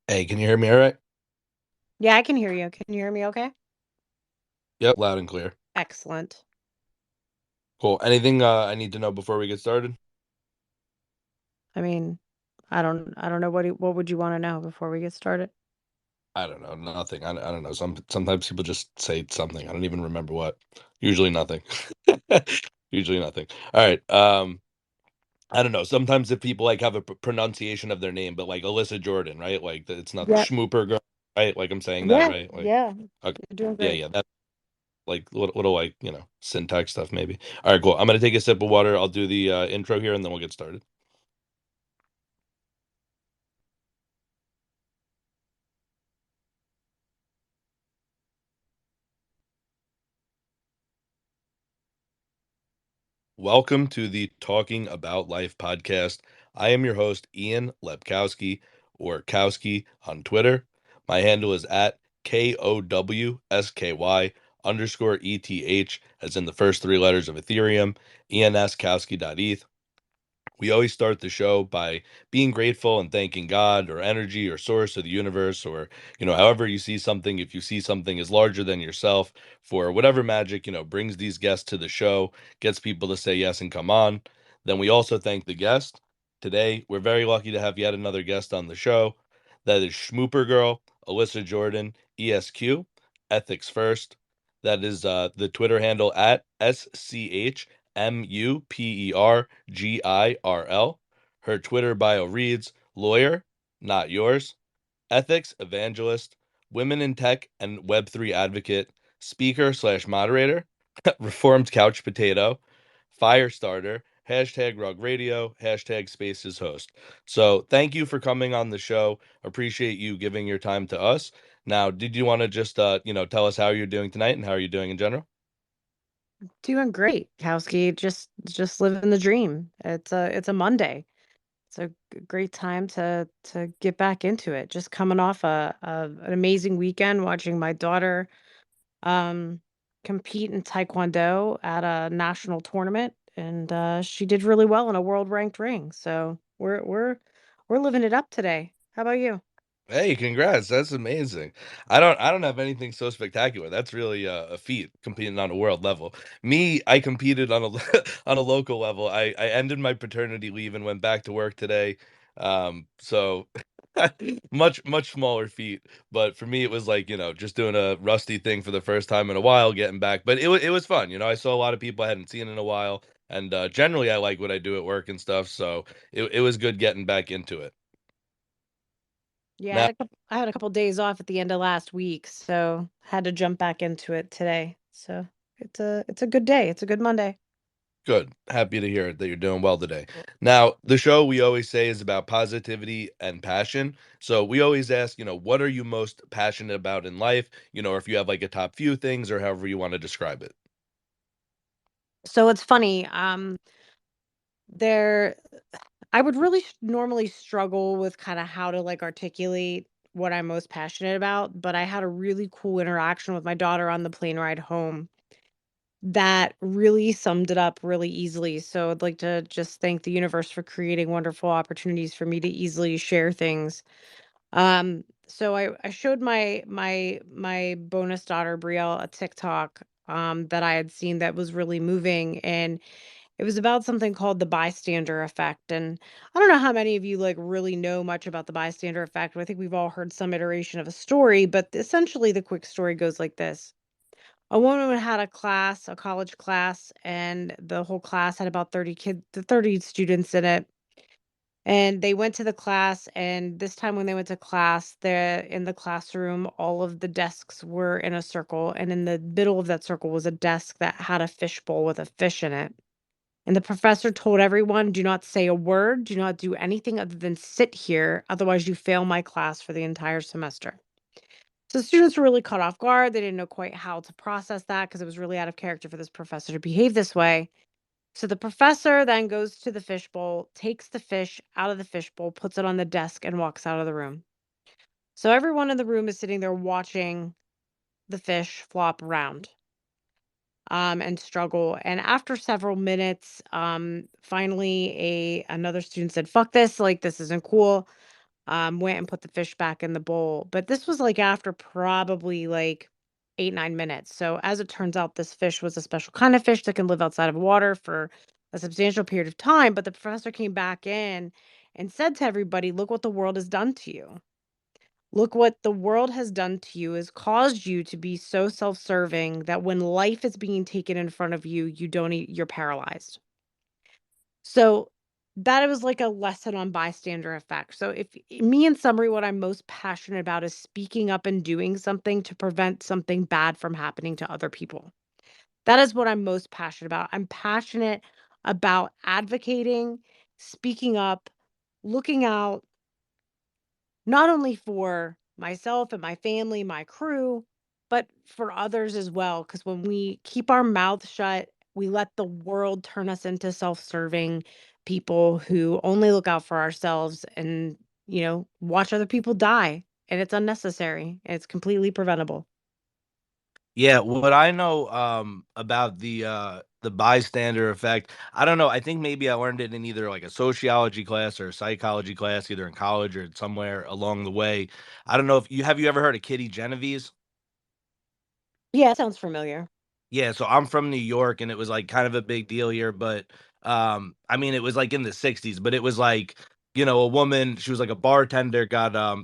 Hey, can you hear me all right? Yeah, I can hear you. Can you hear me okay? Yep, loud and clear. Excellent. Cool. Anything I need to know before we get started? I mean, I don't know what would you want to know before we get started? I don't know, nothing. I don't know. Sometimes people just say something. I don't even remember what. Usually nothing. Usually nothing. All right. I don't know. Sometimes if people like have a pronunciation of their name, but like Alyssa Jordan, right? Like it's not Yep. Schmooper girl, right? Like I'm saying that Yeah, right? Like yeah. okay. You're doing Yeah, great. yeah. That's like little like, syntax stuff maybe. All right, cool. I'm gonna take a sip of water. I'll do the intro here and then we'll get started. Welcome to the Talking About Life podcast. I am your host, Ian Lepkowski, or Kowski on Twitter. My handle is at KOWSKY _ETH, as in the first three letters of Ethereum, ENSKowski.eth. We always start the show by being grateful and thanking God or energy or source or the universe or, however you see something. If you see something is larger than yourself, for whatever magic, brings these guests to the show, gets people to say yes and come on. Then we also thank the guest. Today, we're very lucky to have yet another guest on the show. That is Schmooper Girl, Alissa Jordan, ESQ, Ethics First. That is the Twitter handle at SCHMUPERGIRL. Her Twitter bio reads lawyer, not yours, ethics evangelist, women in tech and Web3 advocate, speaker slash moderator, reformed couch potato, fire starter, hashtag rug radio, hashtag spaces host. So thank you for coming on the show. Appreciate you giving your time to us. Now, did you want to just tell us how you're doing tonight and how are you doing in general? Doing great, Kowski. Just living the dream. It's a Monday. It's a great time to get back into it. Just coming off an amazing weekend watching my daughter um compete in Taekwondo at a national tournament, and she did really well in a world ranked ring. So we're living it up today. How about you? Hey, congrats. That's amazing. I don't have anything so spectacular. That's really a feat competing on a world level. Me, I competed on a on a local level. I ended my paternity leave and went back to work today. So much smaller feat, but for me it was like, just doing a rusty thing for the first time in a while, getting back. But it was fun. I saw a lot of people I hadn't seen in a while, and generally I like what I do at work and stuff, so it was good getting back into it. Yeah, Now, I had a couple days off at the end of last week, so had to jump back into it today. So it's a good day. It's a good Monday. good. Happy to hear that you're doing well today. Now, the show we always say is about positivity and passion. So we always ask, what are you most passionate about in life? Or if you have like a top few things or however you want to describe it. So it's funny. There I would really normally struggle with kind of how to like articulate what I'm most passionate about, but I had a really cool interaction with my daughter on the plane ride home that really summed it up really easily. So I'd like to just thank the universe for creating wonderful opportunities for me to easily share things. So I showed my bonus daughter Brielle a TikTok that I had seen that was really moving, and it was about something called the bystander effect. And I don't know how many of you like really know much about the bystander effect, but I think we've all heard some iteration of a story, but essentially the quick story goes like this. A woman had a class, a college class, and the whole class had about 30 students in it. And they went to the class, and this time when they went to class, in the classroom, all of the desks were in a circle, and in the middle of that circle was a desk that had a fishbowl with a fish in it. And the professor told everyone, do not say a word, do not do anything other than sit here, otherwise you fail my class for the entire semester. So the students were really caught off guard. They didn't know quite how to process that because it was really out of character for this professor to behave this way. So the professor then goes to the fishbowl, takes the fish out of the fishbowl, puts it on the desk, and walks out of the room. So everyone in the room is sitting there watching the fish flop around and struggle. And after several minutes, finally, a another student said, "Fuck this! Like this isn't cool." went and put the fish back in the bowl. But this was like after probably like 8, 9 minutes. So as it turns out, this fish was a special kind of fish that can live outside of water for a substantial period of time. But the professor came back in and said to everybody, look what the world has done to you. Look what the world has done to you is caused you to be so self-serving that when life is being taken in front of you, you don't you're paralyzed. So that was like a lesson on bystander effect. So if me in summary, what I'm most passionate about is speaking up and doing something to prevent something bad from happening to other people. That is what I'm most passionate about. I'm passionate about advocating, speaking up, looking out not only for myself and my family, my crew, but for others as well. Because when we keep our mouths shut, we let the world turn us into self serving people who only look out for ourselves and, watch other people die. And it's unnecessary and it's completely preventable. Yeah, what I know, about the bystander effect, I don't know, I think maybe I learned it in either, like, a sociology class or a psychology class, either in college or somewhere along the way. I don't know if you ever heard of Kitty Genovese? Yeah, it sounds familiar. Yeah, so I'm from New York, and it was, like, kind of a big deal here, but, I mean, it was, like, in the '60s, but it was, like, a woman, she was, like, a bartender, got, I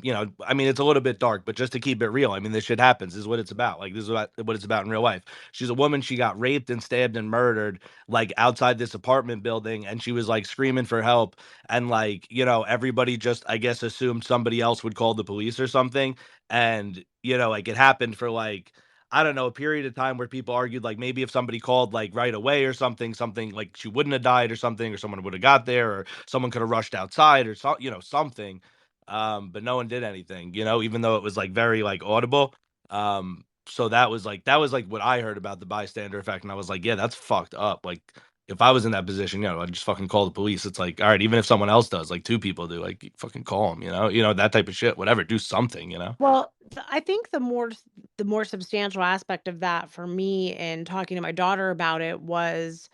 mean, it's a little bit dark, but just to keep it real, I mean, this shit happens, this is what it's about, like, this is what it's about in real life. She's a woman, she got raped and stabbed and murdered, like, outside this apartment building, and she was, like, screaming for help, and, like, everybody just, I guess, assumed somebody else would call the police or something, and, like, it happened for, like, I don't know, a period of time where people argued, like, maybe if somebody called, like, right away or something, like, she wouldn't have died or something, or someone would have got there, or someone could have rushed outside or something. But no one did anything, even though it was, like, very, like, audible. So that was, like, what I heard about the bystander effect, and I was like, "Yeah, that's fucked up." Like, if I was in that position, I'd just fucking call the police. It's like, alright, even if someone else does, like, 2 people do, like, fucking call them. That type of shit, whatever, do something. Well, I think the more substantial aspect of that for me in talking to my daughter about it was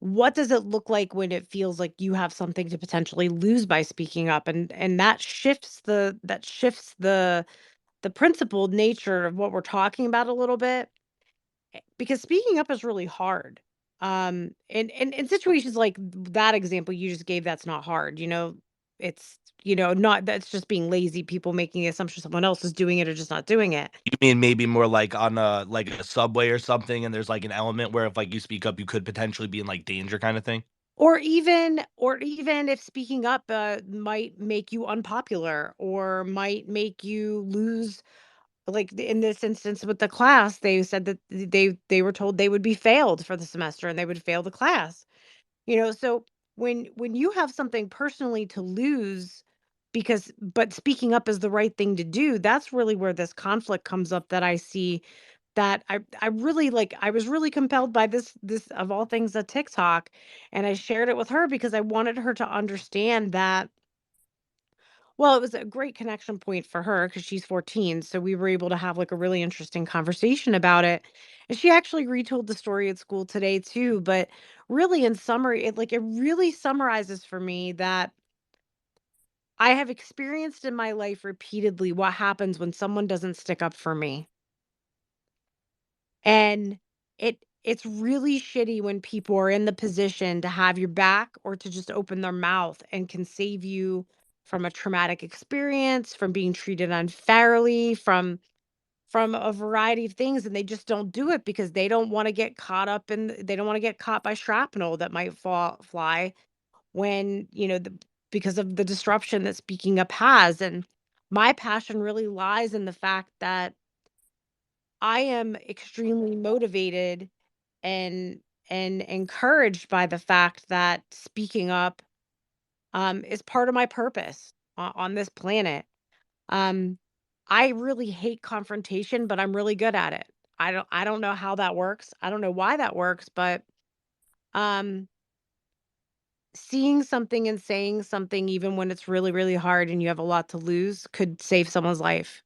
what does it look like when it feels like you have something to potentially lose by speaking up, and that shifts the principled nature of what we're talking about a little bit, because speaking up is really hard. And in situations like that example you just gave, that's not hard. It's not that's just being lazy, people making the assumption someone else is doing it or just not doing it. You mean maybe more like on a subway or something, and there's, like, an element where if, like, you speak up, you could potentially be in, like, danger kinda thing? Or even if speaking up might make you unpopular or might make you lose, like in this instance with the class, they said that they were told they would be failed for the semester and they would fail the class. So when you have something personally to lose, but speaking up is the right thing to do, that's really where this conflict comes up that I see, that I really like. I was really compelled by this of all things, a TikTok, and I shared it with her because I wanted her to understand that. Well, it was a great connection point for her because she's 14, so we were able to have like a really interesting conversation about it. And she actually retold the story at school today too, but really in summary, it really summarizes for me that I have experienced in my life repeatedly what happens when someone doesn't stick up for me. And it's really shitty when people are in the position to have your back or to just open their mouth and can save you from a traumatic experience, from being treated unfairly, from a variety of things, and they just don't do it because they don't want to get caught up in they don't want to get caught by shrapnel that might fly when, because of the disruption that speaking up has. And my passion really lies in the fact that I am extremely motivated and encouraged by the fact that speaking up is part of my purpose on this planet. Um, I really hate confrontation, but I'm really good at it. I don't know how that works. I don't know why that works, but um seeing something and saying something even when it's really really hard and you have a lot to lose could save someone's life.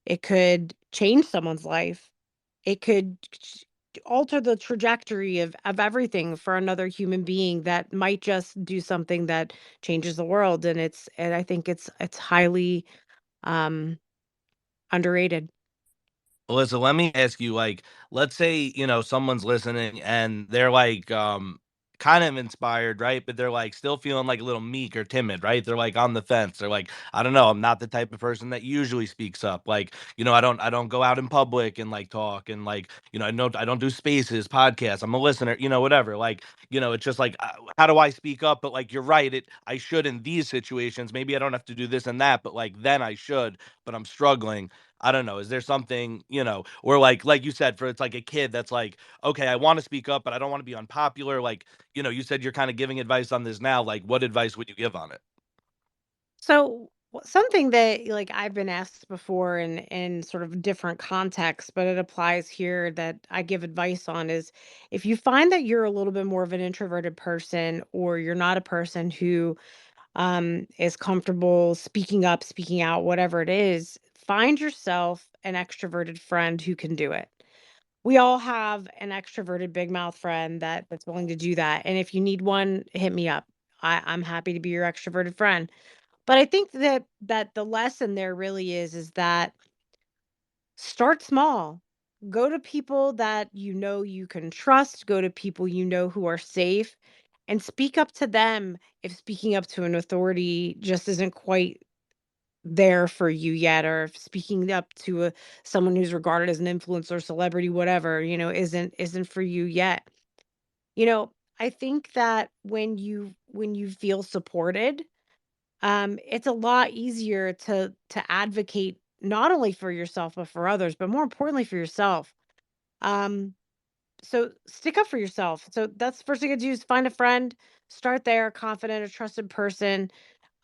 It could change someone's life. It could alter the trajectory of everything for another human being that might just do something that changes the world, and I think it's highly, um, underrated. Alyssa, let me ask you, like, let's say, someone's listening and they're like, kind of inspired, right? But they're like still feeling like a little meek or timid, right? They're like on the fence. They're like, I don't know, I'm not the type of person that usually speaks up. Like, I don't go out in public and like talk and like, I don't do spaces, podcasts. I'm a listener, whatever. Like, it's just like, how do I speak up? But like, you're right. I should in these situations. Maybe I don't have to do this and that, but like, then I should, but I'm struggling. I don't know. Is there something, or like you said, for it's like a kid that's like, okay, I want to speak up, but I don't want to be unpopular. Like, you said you're kind of giving advice on this now. Like, what advice would you give on it? So, something that, like, I've been asked before in sort of different contexts, but it applies here that I give advice on is if you find that you're a little bit more of an introverted person, or you're not a person who is comfortable speaking up, speaking out, whatever it is, find yourself an extroverted friend who can do it. We all have an extroverted big mouth friend that's willing to do that. And if you need one, hit me up. I'm happy to be your extroverted friend. But I think that the lesson there really is that start small. Go to people that you know you can trust, go to people you know who are safe, and speak up to them if speaking up to an authority just isn't quite there for you yet, or if speaking up to someone who's regarded as an influencer, celebrity, whatever, isn't for you yet. You know, I think that when you feel supported, it's a lot easier to advocate not only for yourself but for others, but more importantly for yourself. Um, so stick up for yourself. So that's the first thing I do is find a friend, start there, a confident, a trusted person,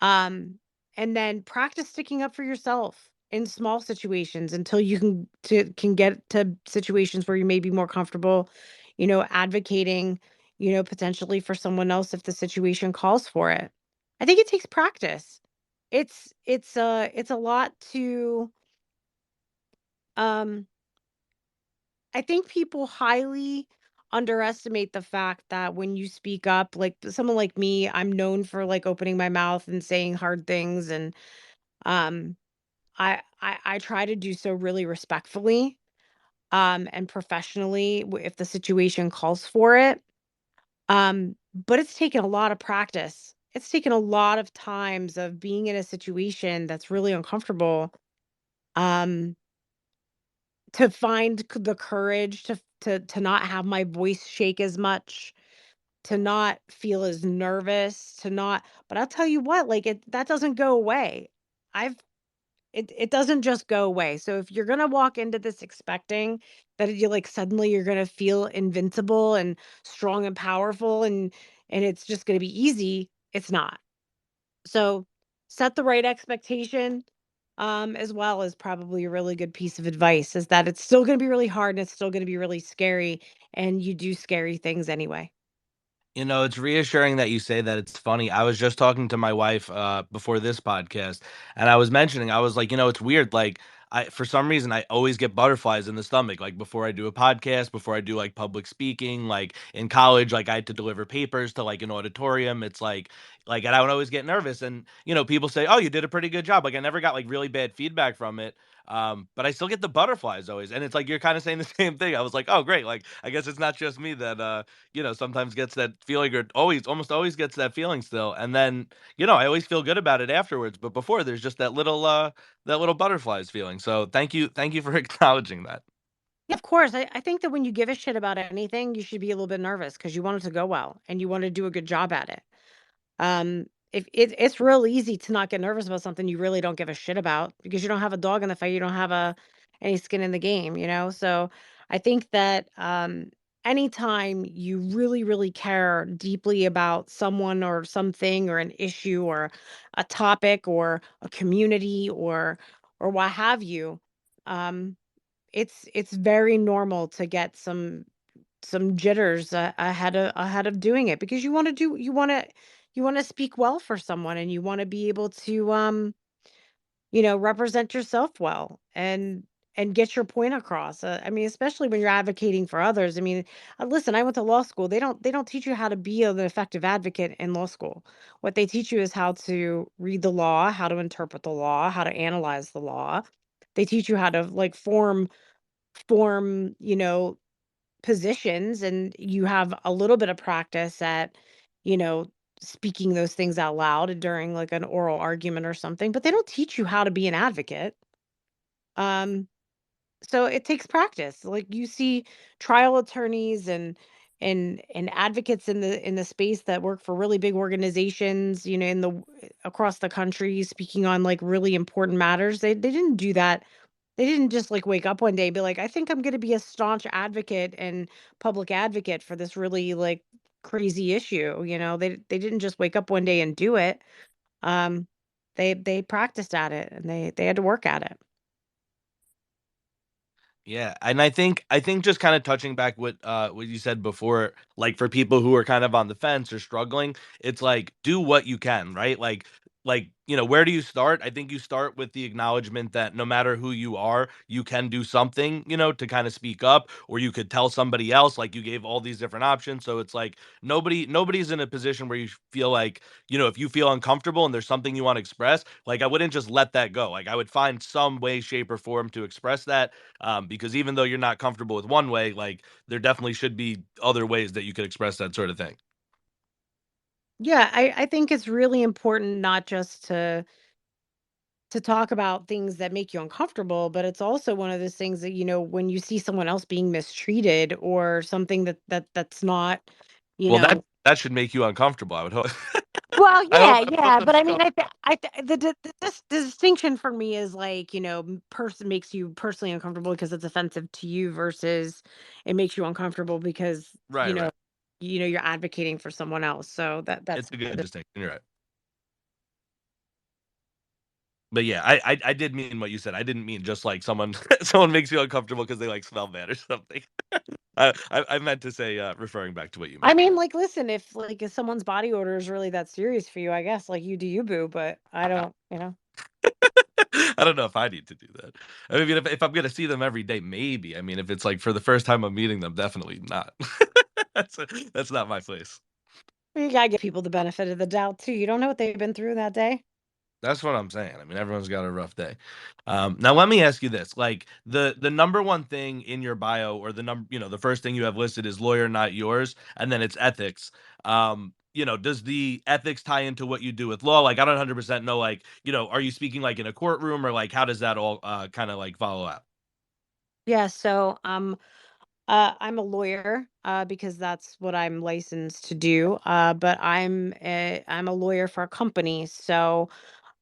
um, and then practice sticking up for yourself in small situations until you can get to situations where you may be more comfortable, advocating, potentially for someone else if the situation calls for it. I think it takes practice. It's a lot to um I think people highly underestimate the fact that when you speak up, like someone like me, I'm known for like opening my mouth and saying hard things, and um I try to do so really respectfully, and professionally, if the situation calls for it. But it's taken a lot of practice. It's taken a lot of times of being in a situation that's really uncomfortable, um, to find the courage to not have my voice shake as much, to not feel as nervous, to not. But I'll tell you what, like that doesn't go away. I've it doesn't just go away. So if you're gonna walk into this expecting that you like suddenly you're gonna feel invincible and strong and powerful, and it's just gonna be easy, it's not. So set the right expectation, as well as probably a really good piece of advice is that it's still gonna be really hard and it's still gonna be really scary, and you do scary things anyway. It's reassuring that you say that. It's funny. I was just talking to my wife before this podcast, and I was mentioning, I was like, it's weird. Like, for some reason, I always get butterflies in the stomach. Like before I do a podcast, before I do like public speaking, like in college, like I had to deliver papers to like an auditorium. It's like, and I would always get nervous. And people say, "Oh, you did a pretty good job." Like I never got like really bad feedback from it. But I still get the butterflies always, and it's like you're kind of saying the same thing. I was like, "Oh, great!" Like I guess it's not just me that sometimes gets that feeling or almost always gets that feeling still. And then, I always feel good about it afterwards. But before there's just that little butterflies feeling. So thank you for acknowledging that. Yeah, of course. I think that when you give a shit about anything, you should be a little bit nervous because you want it to go well and you want to do a good job at it. If it's real easy to not get nervous about something you really don't give a shit about because you don't have a dog in the fight, you don't have any skin in the game. So I think that anytime you really, really care deeply about someone or something or an issue or a topic or a community or what have you, um, it's very normal to get some jitters ahead of doing it because you want to speak well for someone, and you want to be able to represent yourself well, and get your point across. I mean, especially when you're advocating for others. I mean, listen, I went to law school. They don't teach you how to be an effective advocate in law school. What they teach you is how to read the law, how to interpret the law, how to analyze the law. They teach you how to like form, positions, and you have a little bit of practice at, you know, speaking those things out loud during like an oral argument or something, but they don't teach you how to be an advocate. Um, so it takes practice. Like you see trial attorneys and advocates in the space that work for really big organizations, in the across the country, speaking on like really important matters. They didn't do that. They didn't just like wake up one day and be like, I think I'm going to be a staunch advocate and public advocate for this really like crazy issue. They didn't just wake up one day and do it. Um, they practiced at it, and they had to work at it. Yeah, and I think just kind of touching back what you said before, like for people who are kind of on the fence or struggling, it's like do what you can, right? Like where do you start? I think you start with the acknowledgement that no matter who you are, you can do something, to kind of speak up, or you could tell somebody else. Like you gave all these different options, so it's like nobody's in a position where you feel like, if you feel uncomfortable and there's something you want to express, like I wouldn't just let that go. Like I would find some way, shape, or form to express that, because even though you're not comfortable with one way, like there definitely should be other ways that you could express that sort of thing. Yeah, I think it's really important not just to talk about things that make you uncomfortable, but it's also one of those things that, when you see someone else being mistreated or something that's not, you Well, that know, that should make you uncomfortable. I would hope. well, I hope yeah, that's what yeah, the but I show. mean, the distinction for me is like, person makes you personally uncomfortable because it's offensive to you versus it makes you uncomfortable because, Right, right. you're advocating for someone else. So It's that's a good distinction. You're right. But yeah, I did mean what you said. I didn't mean just like someone someone makes you uncomfortable because they like smell bad or something. I meant to say, referring back to what you I meant. mean, like, listen, if someone's body odor is really that serious for you, I guess, like, you do you, boo, but I don't. I don't know if I need to do that. I mean, if I'm gonna see them every day, maybe. I mean, if it's like for the first time I'm meeting them, definitely not. that's that's not my place. You gotta give people the benefit of the doubt too. You don't know what they've been through that day. That's what I'm saying. I mean, everyone's got a rough day. Now, let me ask you this: like the number one thing in your bio, or the first thing you have listed is lawyer, not yours, and then it's ethics. Does the ethics tie into what you do with law? Like, I don't 100% know. Like, are you speaking like in a courtroom, or like how does that all kind of like follow out? Yeah, so I'm a lawyer because that's what I'm licensed to do. But I'm a lawyer for a company. So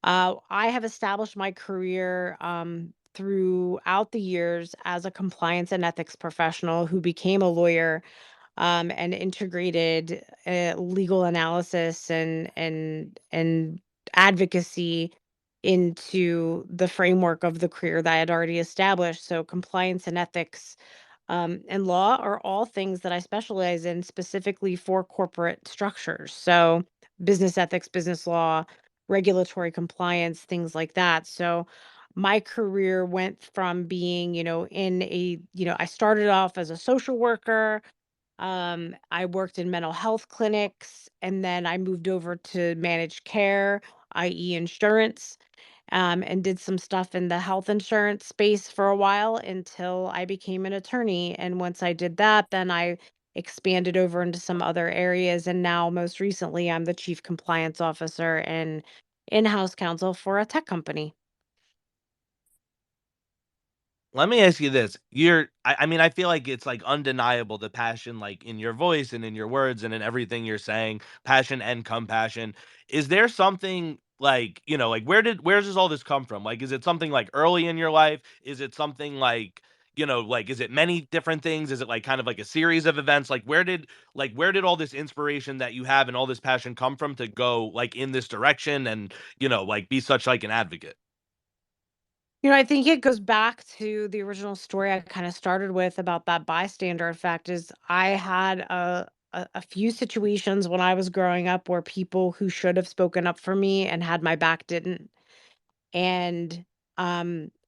I have established my career throughout the years as a compliance and ethics professional who became a lawyer, and integrated legal analysis and advocacy into the framework of the career that I had already established. So compliance and ethics, and law are all things that I specialize in specifically for corporate structures. So business ethics, business law, regulatory compliance, things like that. So my career went from being, I started off as a social worker. I worked in mental health clinics, and then I moved over to managed care, i.e., insurance, and did some stuff in the health insurance space for a while until I became an attorney. And once I did that, then I expanded over into some other areas. And now, most recently, I'm the chief compliance officer and in house counsel for a tech company. Let me ask you this. I mean, I feel like it's like undeniable the passion, like in your voice and in your words and in everything you're saying, passion and compassion. Is there something like, like where does all this come from? Like, is it something like early in your life? Is it something like, like, is it many different things? Is it like kind of like a series of events? Like where did all this inspiration that you have and all this passion come from to go like in this direction and, like be such like an advocate? I think it goes back to the original story I kind of started with about that bystander effect. Is I had a few situations when I was growing up where people who should have spoken up for me and had my back didn't. And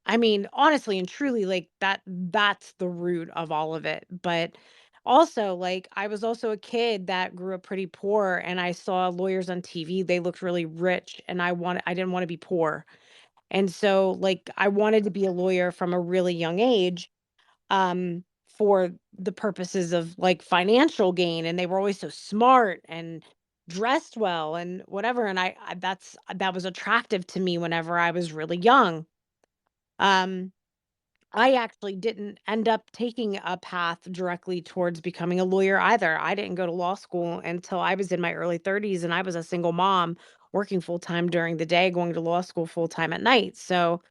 I mean, honestly and truly, like, that's the root of all of it, but also, like, I was also a kid that grew up pretty poor, and I saw lawyers on TV, they looked really rich, and I didn't wanna be poor, and so, like, I wanted to be a lawyer from a really young age, for the purposes of, like, financial gain, and they were always so smart and dressed well and whatever, and that was attractive to me whenever I was really young. Um, I actually didn't end up taking a path directly towards becoming a lawyer either. I didn't go to law school until I was in my early 30s, and I was a single mom working full time during the day, going to law school full time at night. So,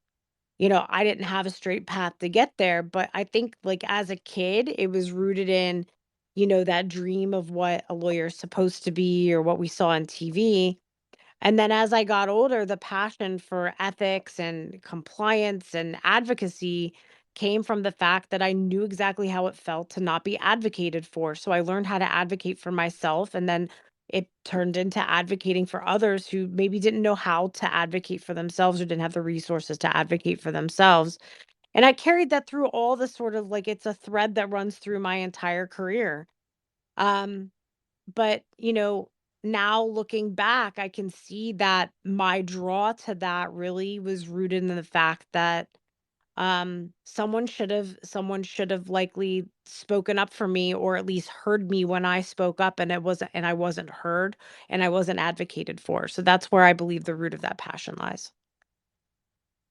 I didn't have a straight path to get there, but I think, like, as a kid, it was rooted in, that dream of what a lawyer is supposed to be or what we saw on TV. And then as I got older, the passion for ethics and compliance and advocacy came from the fact that I knew exactly how it felt to not be advocated for. So I learned how to advocate for myself. And then it turned into advocating for others who maybe didn't know how to advocate for themselves or didn't have the resources to advocate for themselves. And I carried that through all the sort of, like, it's a thread that runs through my entire career. Um, but, now looking back, I can see that my draw to that really was rooted in the fact that someone should have likely spoken up for me, or at least heard me when I spoke up, and I wasn't heard, and I wasn't advocated for. So that's where I believe the root of that passion lies.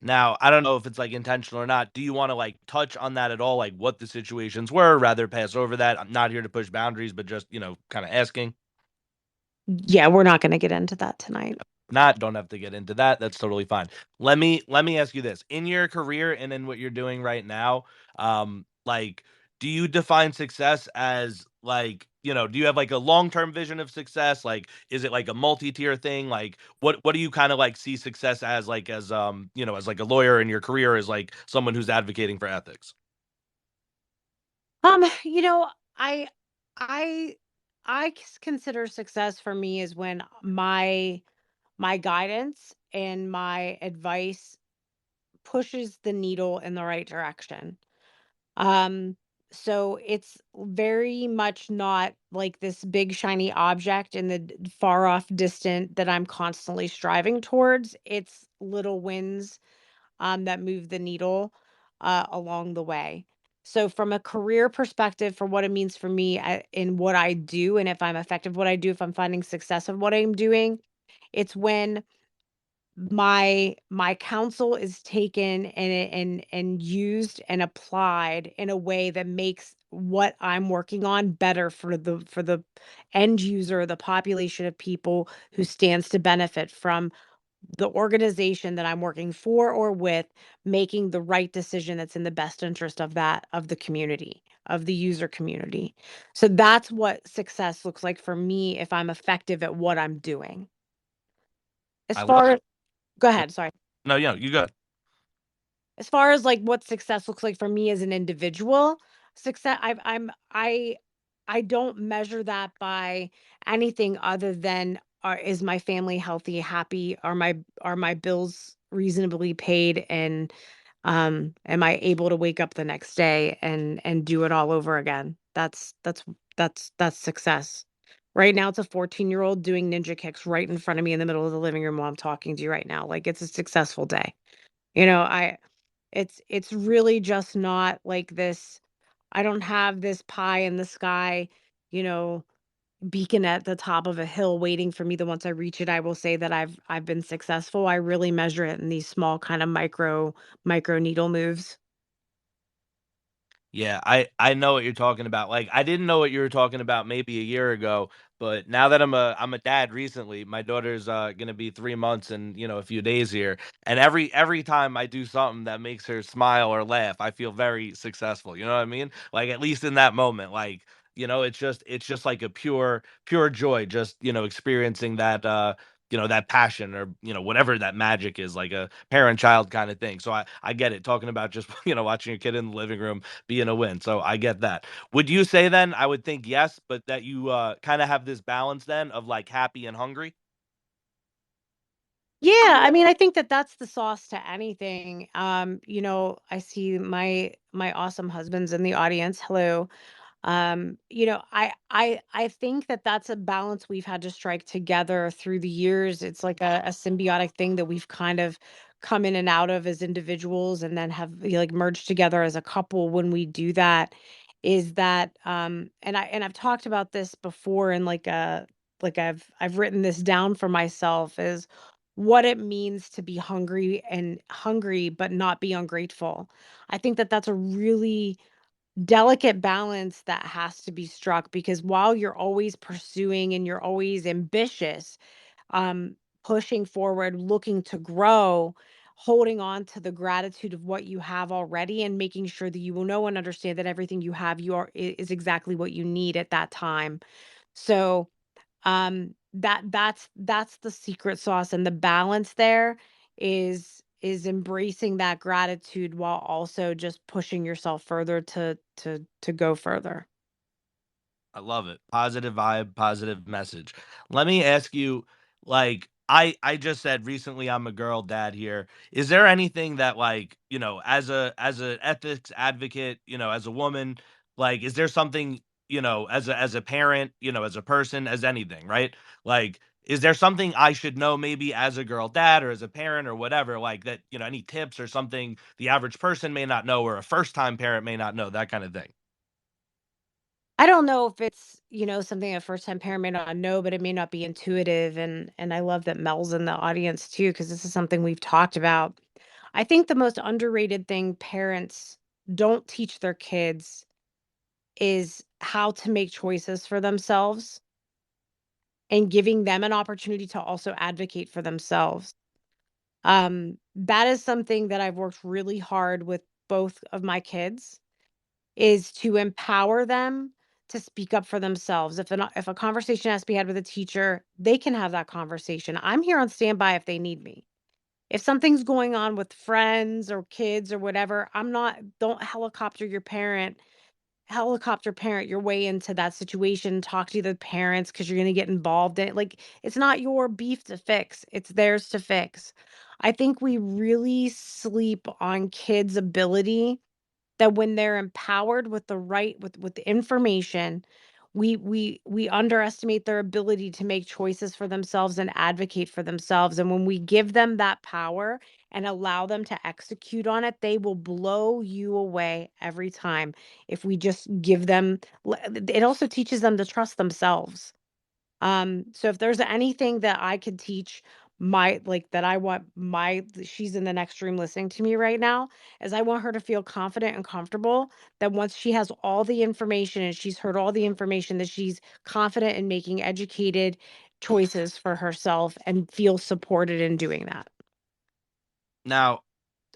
Now, I don't know if it's, like, intentional or not. Do you wanna, like, touch on that at all, like, what the situations were, rather pass over that? I'm not here to push boundaries, but just, kinda asking. Yeah, we're not going to get into that tonight. Not don't have to get into that. That's totally fine. Let me ask you this. In your career and in what you're doing right now, like, do you define success as, like, do you have, like, a long-term vision of success? Like, is it like a multi-tier thing? Like, what do you kinda, like, see success as, like, as, like, a lawyer in your career, as, like, someone who's advocating for ethics? Um, you know, I I consider success for me is when my guidance and my advice pushes the needle in the right direction. Um, so it's very much not like this big shiny object in the far off distant that I'm constantly striving towards. It's little wins that move the needle along the way. So, from a career perspective, for what it means for me in what I do, and if I'm effective, what I do, if I'm finding success of what I'm doing, it's when my counsel is taken and used and applied in a way that makes what I'm working on better for the end user, the population of people who stands to benefit from the organization that I'm working for or with, making the right decision that's in the best interest of the community, of the user community. So that's what success looks like for me if I'm effective at what I'm doing. As I love far Go it. ahead, sorry. No, you good. As far as, like, what success looks like for me as an individual, success I don't measure that by anything other than, is my family healthy, happy? Are my bills reasonably paid? And, am I able to wake up the next day and do it all over again? That's success. Right now, it's a 14-year-old doing ninja kicks right in front of me in the middle of the living room while I'm talking to you right now. Like, it's a successful day. You know, I it's really just not like this. I don't have this pie in the sky, you know, beacon at the top of a hill waiting for me that once I reach it, I will say that I've been successful. I really measure it in these small kind of micro needle moves. Yeah, I know what you're talking about. Like, I didn't know what you were talking about maybe a year ago, but now that I'm a dad recently, my daughter's gonna be 3 months in, a few days here. And every time I do something that makes her smile or laugh, I feel very successful. You know what I mean? Like, at least in that moment, like, it's just like a pure joy, just, experiencing that passion, or whatever that magic is, like a parent child kind of thing. So I get it, talking about just watching your kid in the living room being a win. So I get that. Would you say then, I would think yes, but that you kind of have this balance then of, like, happy and hungry? Yeah, I mean, I think that that's the sauce to anything. I see my awesome husband's in the audience. Hello. I think that that's a balance we've had to strike together through the years. It's like a symbiotic thing that we've kind of come in and out of as individuals, and then have like merged together as a couple when we do that. Is that and I've talked about this before, and like I've written this down for myself, is what it means to be hungry but not be ungrateful. I think that that's a really delicate balance that has to be struck, because while you're always pursuing and you're always ambitious, um pushing forward, looking to grow, holding on to the gratitude of what you have already, and making sure that you will know and understand that everything you have, is exactly what you need at that time. So that's the secret sauce, and the balance there is embracing that gratitude while also just pushing yourself further to go further. I love it. Positive vibe, positive message. Let me ask you, like, I just said recently I'm a girl dad here. Is there anything that, like, as a ethics advocate, as a woman, like, is there something, as a parent, as a person, as anything, right? Like, is there something I should know maybe as a girl dad or as a parent or whatever, like that, any tips or something the average person may not know or a first time parent may not know, that kind of thing? I don't know if it's, something a first time parent may not know, but it may not be intuitive. And I love that Mel's in the audience too, because this is something we've talked about. I think the most underrated thing parents don't teach their kids is how to make choices for themselves, and giving them an opportunity to also advocate for themselves. That is something that I've worked really hard with both of my kids, is to empower them to speak up for themselves. If a conversation has to be had with a teacher, they can have that conversation. I'm here on standby if they need me. If something's going on with friends or kids or whatever, I'm not don't helicopter parent your way into that situation, talk to the parents, because you're going to get involved in it. Like, it's not your beef to fix, it's theirs to fix. I think we really sleep on kids' ability, that when they're empowered with the information, we underestimate their ability to make choices for themselves and advocate for themselves. And when we give them that power and allow them to execute on it, they will blow you away every time. If we just give them, it also teaches them to trust themselves. So if there's anything that I could teach that I want she's in the next room listening to me right now, is I want her to feel confident and comfortable, that once she has all the information and she's heard all the information, that she's confident in making educated choices for herself and feel supported in doing that. Now,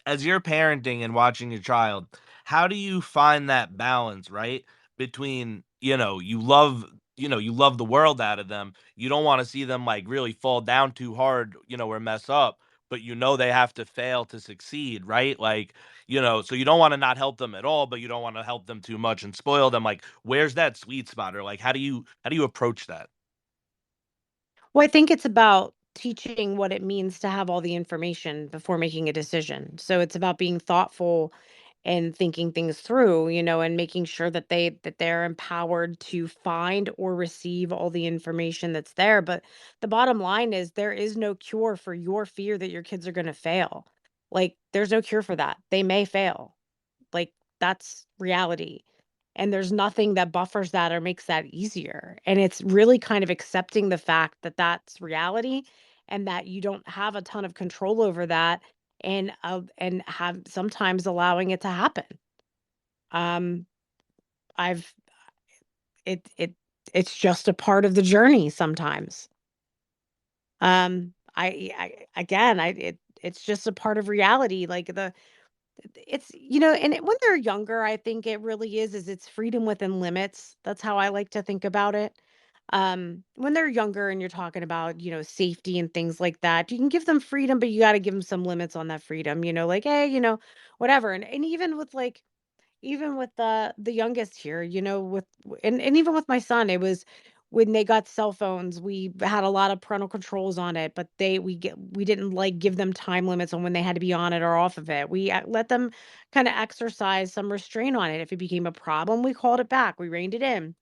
as you're parenting and watching your child, how do you find that balance, right? Between, you love the world out of them. You don't want to see them like really fall down too hard, or mess up, but they have to fail to succeed, right? Like, so you don't want to not help them at all, but you don't want to help them too much and spoil them. Like, where's that sweet spot? Or like how do you approach that? Well, I think it's about teaching what it means to have all the information before making a decision. So it's about being thoughtful and thinking things through, and making sure that they're empowered to find or receive all the information that's there. But the bottom line is, there is no cure for your fear that your kids are going to fail. Like, there's no cure for that. They may fail. Like, that's reality. And there's nothing that buffers that or makes that easier. And it's really kind of accepting the fact that that's reality, and that you don't have a ton of control over that, and have sometimes allowing it to happen. Um I've it it it's just a part of the journey sometimes. I again, it's just a part of reality. Like, it's, when they're younger, I think it really is it's freedom within limits. That's how I like to think about it. When they're younger and you're talking about, safety and things like that, you can give them freedom, but you got to give them some limits on that freedom, like, hey, whatever. And even with the youngest here, and even with my son, it was, when they got cell phones, we had a lot of parental controls on it, but we didn't like give them time limits on when they had to be on it or off of it. We let them kind of exercise some restraint on it. If it became a problem, we called it back. We reined it in.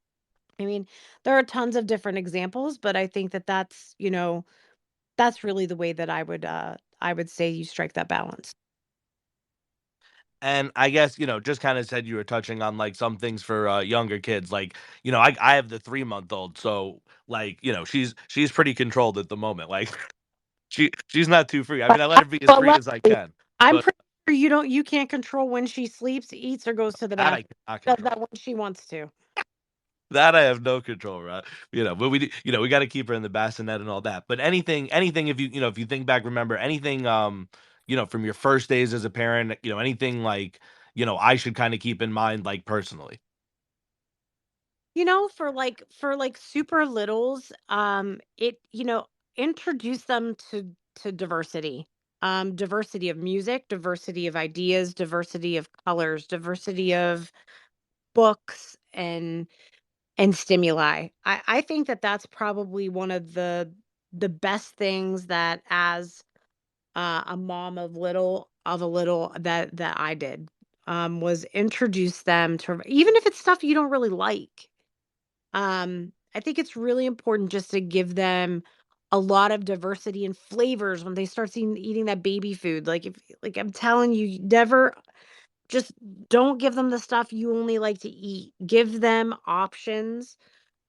I mean, there are tons of different examples, but I think that that's really the way that I would say you strike that balance. And I guess, just kinda said you were touching on, like, some things for, younger kids, like, I have the 3-month-old, so, like, she's pretty controlled at the moment, like, she's not too free. I But mean, I let her be as but free as I luckily, can, I'm but pretty sure you can't control when she sleeps, eats, or goes to the that I bathroom. cannot Does control. that when she wants to. That I have no control, right? But we gotta keep her in the bassinet and all that. But anything if if you think back, remember anything, from your first days as a parent, anything like, I should kinda keep in mind, like, personally. For like super littles, introduce them to diversity. Diversity of music, diversity of ideas, diversity of colors, diversity of books and stimuli. I think that that's probably one of the best things that as a mom of a little that I did was introduce them to even if it's stuff you don't really like. I think it's really important just to give them a lot of diversity and flavors when they start eating that baby food. Like I'm telling you, never just don't give them the stuff you only like to eat. Give them options.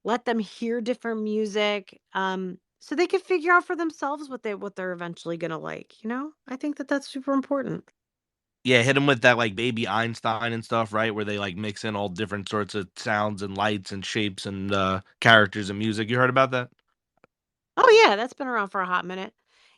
Let them hear different music. So they can figure out for themselves what they're eventually gonna like. I think that that's super important. Yeah, hit them with that, like, Baby Einstein and stuff, right? Where they, like, mix in all different sorts of sounds and lights and shapes and, characters and music. You heard about that? Oh yeah, that's been around for a hot minute.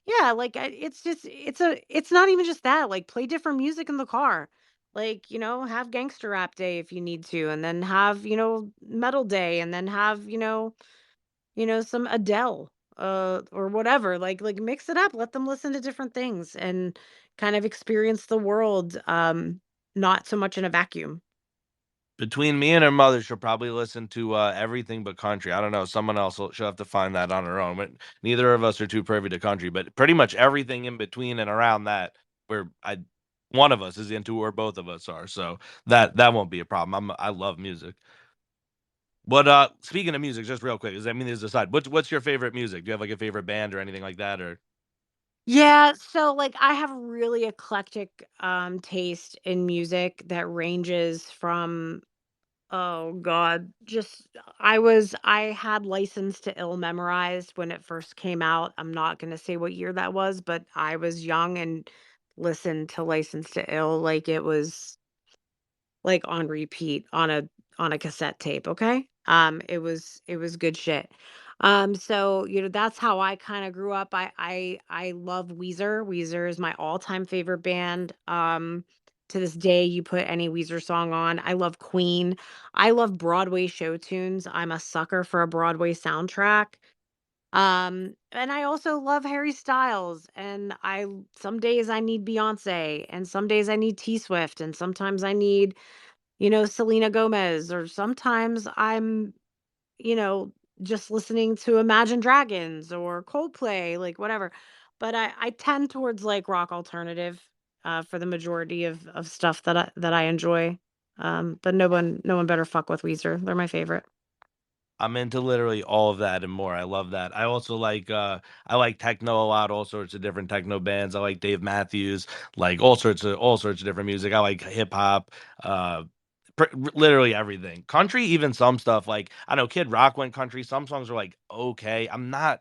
Yeah, it's just it's not even just that. Like play different music in the car. Like, have gangster rap day if you need to, and then have, metal day, and then have, some Adele or whatever. Like mix it up. Let them listen to different things and kind of experience the world not so much in a vacuum. Between me and her mother, she'll probably listen to, everything but country. I don't know, someone else she'll have to find that on her own, but neither of us are too privy to country, but pretty much everything in between and around that where one of us is into or both of us are, so that won't be a problem. I love music. But, speaking of music, just real quick, I mean, this aside, what's your favorite music? Do you have, like, a favorite band or anything like that, or Yeah, so like I have really eclectic taste in music that ranges from oh god, just I had License to Ill memorized when it first came out. I'm not going to say what year that was, but I was young and listened to License to Ill like it was like on repeat on a cassette tape, okay? It was good shit. So, that's how I kind of grew up. I love Weezer. Weezer is my all-time favorite band. To this day, you put any Weezer song on. I love Queen. I love Broadway show tunes. I'm a sucker for a Broadway soundtrack. And I also love Harry Styles, and some days I need Beyonce, and some days I need T Swift, and sometimes I need Selena Gomez, or sometimes I'm, you know, just listening to Imagine Dragons or Coldplay, like whatever. But I tend towards like rock alternative for the majority of stuff that I enjoy. But no one better fuck with Weezer. They're my favorite. I'm into literally all of that and more. I love that. I also like I like techno a lot, all sorts of different techno bands. I like Dave Matthews, like all sorts of different music. I like hip hop, uh literally everything. Country, even some stuff like I know Kid Rock went country. Some songs are like okay. I'm not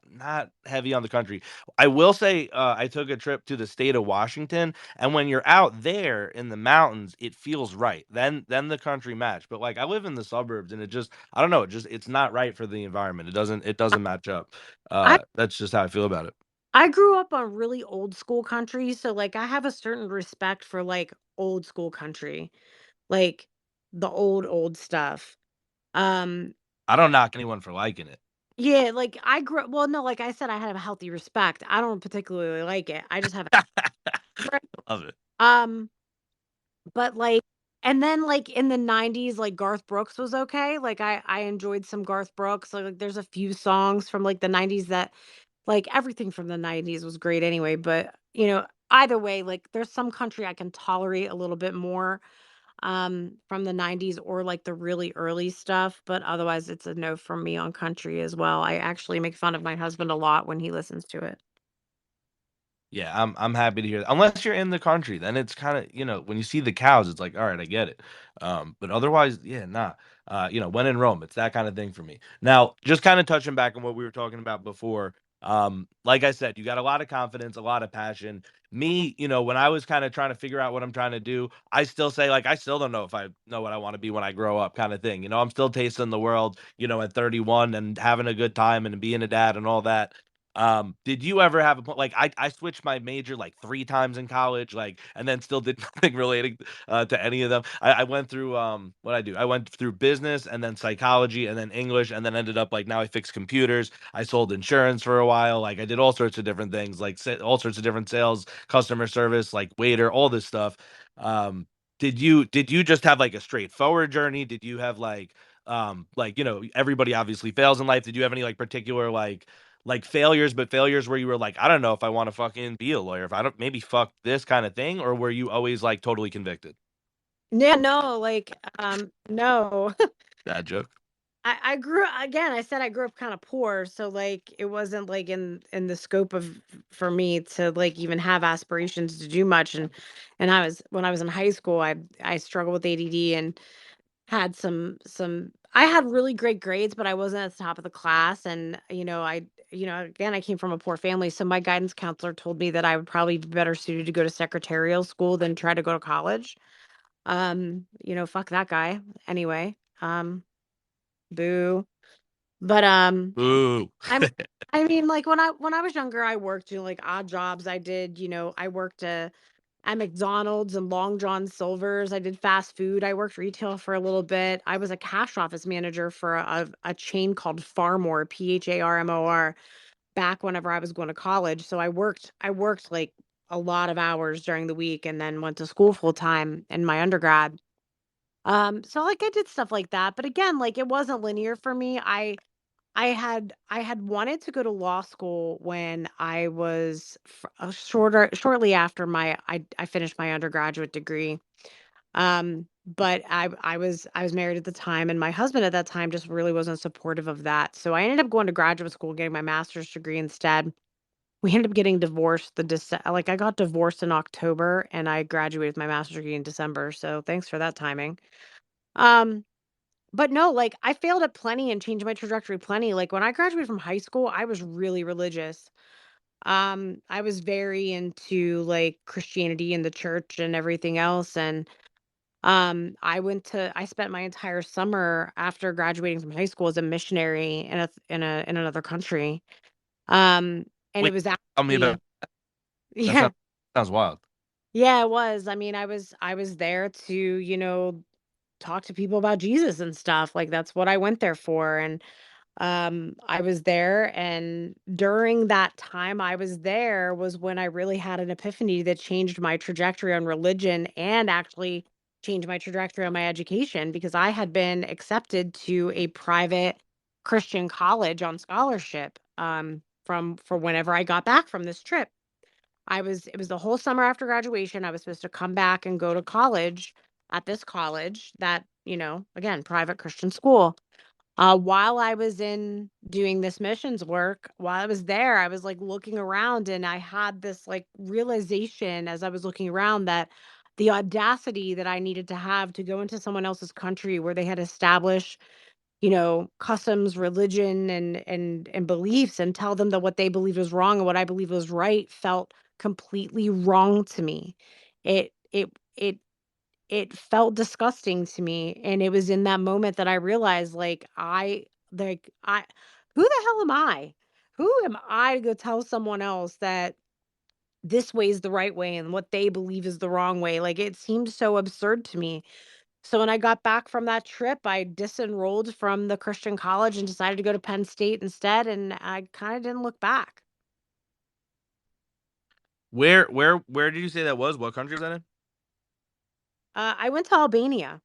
heavy on the country. I will say I took a trip to the state of Washington, and when you're out there in the mountains, it feels right. Then the country match. But like I live in the suburbs and it just I don't know, it's not right for the environment. It doesn't match up. I That's just how I feel about it. I grew up on really old school country, so like I have a certain respect for like old school country, like the old stuff. Um I don't knock anyone for liking it. Yeah, like, I grew well, no, like I said, I have a healthy respect. I don't particularly like it. I just have a Love it. um, but, like And then, like, in the '90s, like, Garth Brooks was okay, like, I enjoyed some Garth Brooks, like, there's a few songs from, like, the '90s that like, everything from the '90s was great anyway, but, either way, like, there's some country I can tolerate a little bit more, from the '90s or, like, the really early stuff, but otherwise, it's a no from me on country as well. I actually make fun of my husband a lot when he listens to it. Yeah, I'm happy to hear that. Unless you're in the country, then it's kinda when you see the cows, it's like, "Alright, I get it." But otherwise, yeah, nah. When in Rome, it's that kinda thing for me. Now, just kinda touching back on what we were talking about before, like I said, you got a lot of confidence, a lot of passion. Me, when I was kinda trying to figure out what I'm trying to do, I still say, like, I still don't know if I know what I wanna be when I grow up kinda thing, I'm still tasting the world, at 31 and having a good time and being a dad and all that. Did you ever have a po like, I switched my major, like, 3 times in college, like, and then still did nothing relating, to any of them. I went through, what'd I do? I went through business and then psychology and then English and then ended up, like, now I fix computers. I sold insurance for a while, like, I did all sorts of different things, like, sa all sorts of different sales, customer service, like, waiter, all this stuff. Um, did you just have, like, a straightforward journey? Did you have, everybody obviously fails in life. Did you have any, like, particular, like failures, but failures where you were like, "I don't know if I wanna fucking be a lawyer, if I don't maybe fuck this kinda thing," or were you always, like, totally convicted? Yeah, no, like, no. Bad joke. I grew again, I said I grew up kinda poor, so, like, it wasn't, like, in the scope of for me to, like, even have aspirations to do much, and I was when I was in high school, I struggled with ADD and had some I had really great grades, but I wasn't at the top of the class, and, again, I came from a poor family, so my guidance counselor told me that I would probably be better suited to go to secretarial school than try to go to college. Fuck that guy. Anyway, boo. But, Boo. I'm I mean, like, when I was younger, I worked doing, like, odd jobs. I worked, at McDonald's and Long John Silver's. I did fast food. I worked retail for a little bit. I was a cash office manager for a chain called Farmore, Pharmor, back whenever I was going to college. So I worked, like, a lot of hours during the week and then went to school full time in my undergrad. So, like, I did stuff like that, but again, like, it wasn't linear for me. I had wanted to go to law school when I was shortly after I finished my undergraduate degree. But I was married at the time, and my husband at that time just really wasn't supportive of that. So I ended up going to graduate school, getting my master's degree instead. We ended up getting divorced like I got divorced in October and I graduated with my master's degree in December. So thanks for that timing. Um but no, like, I failed at plenty and changed my trajectory plenty. Like, when I graduated from high school, I was really religious. I was very into, like, Christianity and the church and everything else, and, I spent my entire summer after graduating from high school as a missionary in another country. Um, and it Wait, was tell me actually about that yeah. sounds wild. Yeah, it was. I mean, I was there to, talk to people about Jesus and stuff. Like, that's what I went there for, and I was there, and during that time I was there was when I really had an epiphany that changed my trajectory on religion and actually changed my trajectory on my education because I had been accepted to a private Christian college on scholarship from for whenever I got back from this trip. It was the whole summer after graduation. I was supposed to come back and go to college at this college that, again, private Christian school. While I was in doing this missions work, while I was there, I was, like, looking around, and I had this, like, realization as I was looking around that the audacity that I needed to have to go into someone else's country where they had established, customs, religion, and beliefs and tell them that what they believed was wrong and what I believed was right felt completely wrong to me. It it it it felt disgusting to me, and it was in that moment that I realized, I who the hell am I? Who am I to go tell someone else that this way is the right way and what they believe is the wrong way? Like, it seemed so absurd to me. So when I got back from that trip, I disenrolled from the Christian college and decided to go to Penn State instead, and I kinda didn't look back. Where did you say that was? What country was that in? I went to Albania.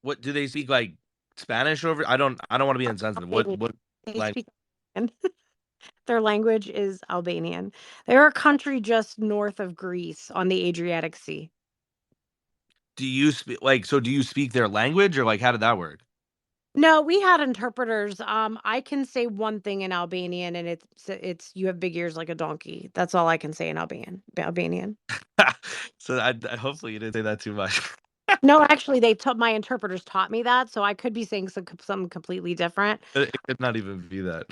What do they speak like Spanish over? I don't want to be insensitive. What Albania. what They language speak and their language is Albanian. They're a country just north of Greece on the Adriatic Sea. do you speak like so do you speak their language or like how did that work? No, we had interpreters. I can say one thing in Albanian, and it's you have big ears like a donkey. That's all I can say in Albanian. So hopefully you didn't say that too much. No, actually, they taught my interpreters taught me that, so I could be saying something completely different. It could not even be that.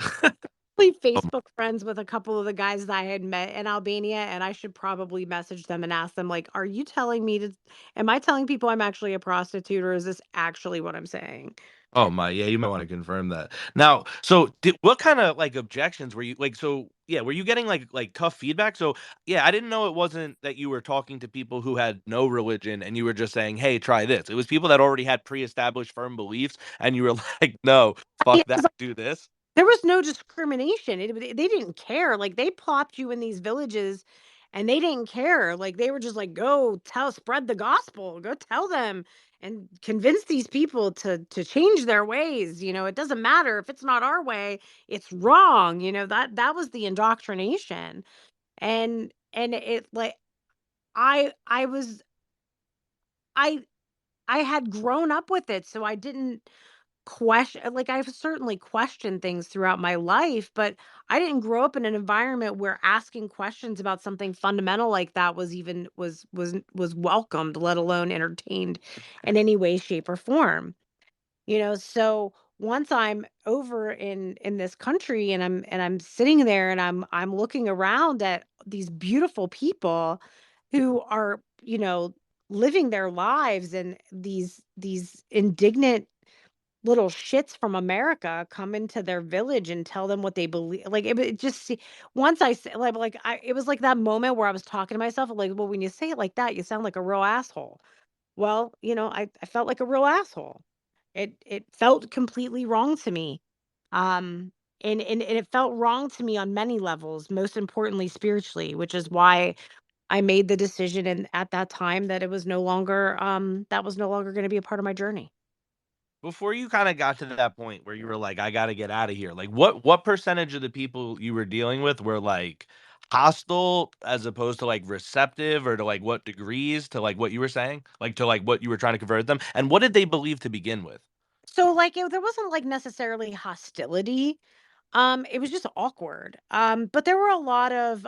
Facebook friends with a couple of the guys that I had met in Albania, and I should probably message them and ask them, like, are you telling me to, am I telling people I'm actually a prostitute, or is this actually what I'm saying? Oh my, yeah, you might want to confirm that. Now, so what kind of like objections were you like? So yeah, were you getting like tough feedback? So yeah, I didn't know it wasn't that you were talking to people who had no religion and you were just saying, "Hey, try this." It was people that already had pre-established firm beliefs, and you were like, "No, I mean, fuck that, do this." there was no discrimination. They didn't care. Like, they plopped you in these villages, and they didn't care. Like, they were just like, "Go spread the gospel. Go tell them and convince these people to change their ways. It doesn't matter if it's not our way, it's wrong." That was the indoctrination. And it like I was I I had grown up with it, so I didn't question, like, I've certainly questioned things throughout my life, but I didn't grow up in an environment where asking questions about something fundamental like that was even was welcomed, let alone entertained in any way, shape, or form. So once I'm over in this country, and I'm sitting there, and I'm looking around at these beautiful people who are, living their lives, and these indignant little shits from America come into their village and tell them what they believe. Like, it just once I say, it was like that moment where I was talking to myself, like, well, when you say it like that, you sound like a real asshole. Well, I felt like a real asshole. It felt completely wrong to me. Um and it felt wrong to me on many levels, most importantly spiritually, which is why I made the decision, and at that time, that it was no longer that was no longer going to be a part of my journey. Before you kind of got to that point where you were like, I got to get out of here. Like what percentage of the people you were dealing with were like hostile as opposed to like receptive or to like what degrees to like what you were saying? Like to like what you were trying to convert them? And what did they believe to begin with? So, like, there wasn't like necessarily hostility. It was just awkward. But there were a lot of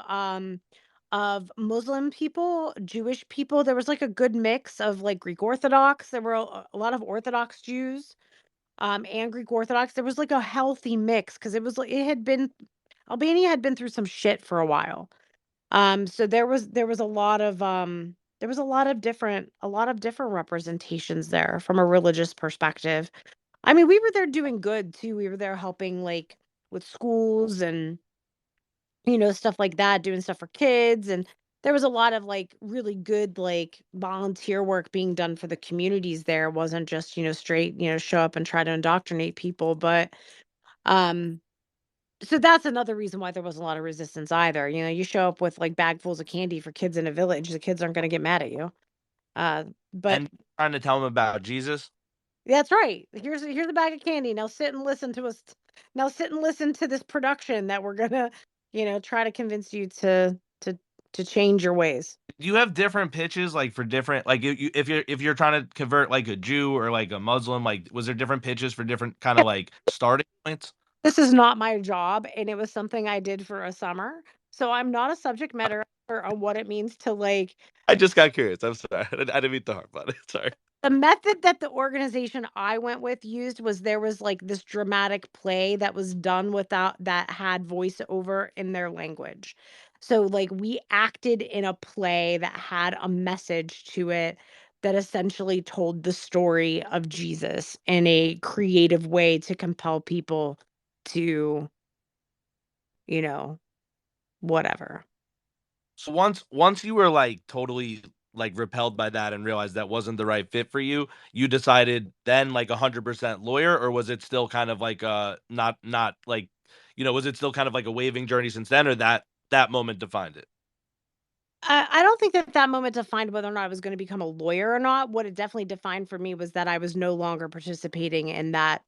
Muslim people, Jewish people. There was like a good mix of like Greek Orthodox. There were a lot of Orthodox Jews, and Greek Orthodox. There was like a healthy mix, because it was like it had been Albania had been through some shit for a while. So there was a lot of different representations there from a religious perspective. I mean, we were there doing good too. We were there helping, like, with schools, and stuff like that, doing stuff for kids, and there was a lot of like really good, like, volunteer work being done for the communities there. It wasn't just, straight, show up and try to indoctrinate people, but um so that's another reason why there wasn't a lot of resistance either. You show up with like bagfuls of candy for kids in a village, the kids aren't going to get mad at you. But And trying to tell them about Jesus? that's right. Here's a bag of candy. Now sit and listen to us. Now sit and listen to this production that we're gonna, try to convince you to change your ways. Do you have different pitches like for different like if you're trying to convert like a Jew or like a Muslim, like was there different pitches for different kind of like starting points? This is not my job, and it was something I did for a summer. So I'm not a subject matter expert on what it means to, like, I just got curious. I'm sorry. I didn't mean to harp on it. Sorry. the method that the organization I went with used was, there was like this dramatic play that was done without that had voiceover in their language. So, like, we acted in a play that had a message to it, that essentially told the story of Jesus in a creative way to compel people to, you know, whatever. So once you were like totally like repelled by that and realized that wasn't the right fit for you, you decided then like 100% lawyer, or was it still kind of like not like was it still kind of like a waving journey since then, or that moment defined it? I don't think that that moment defined whether or not I was gonna become a lawyer or not. What it definitely defined for me was that I was no longer participating in that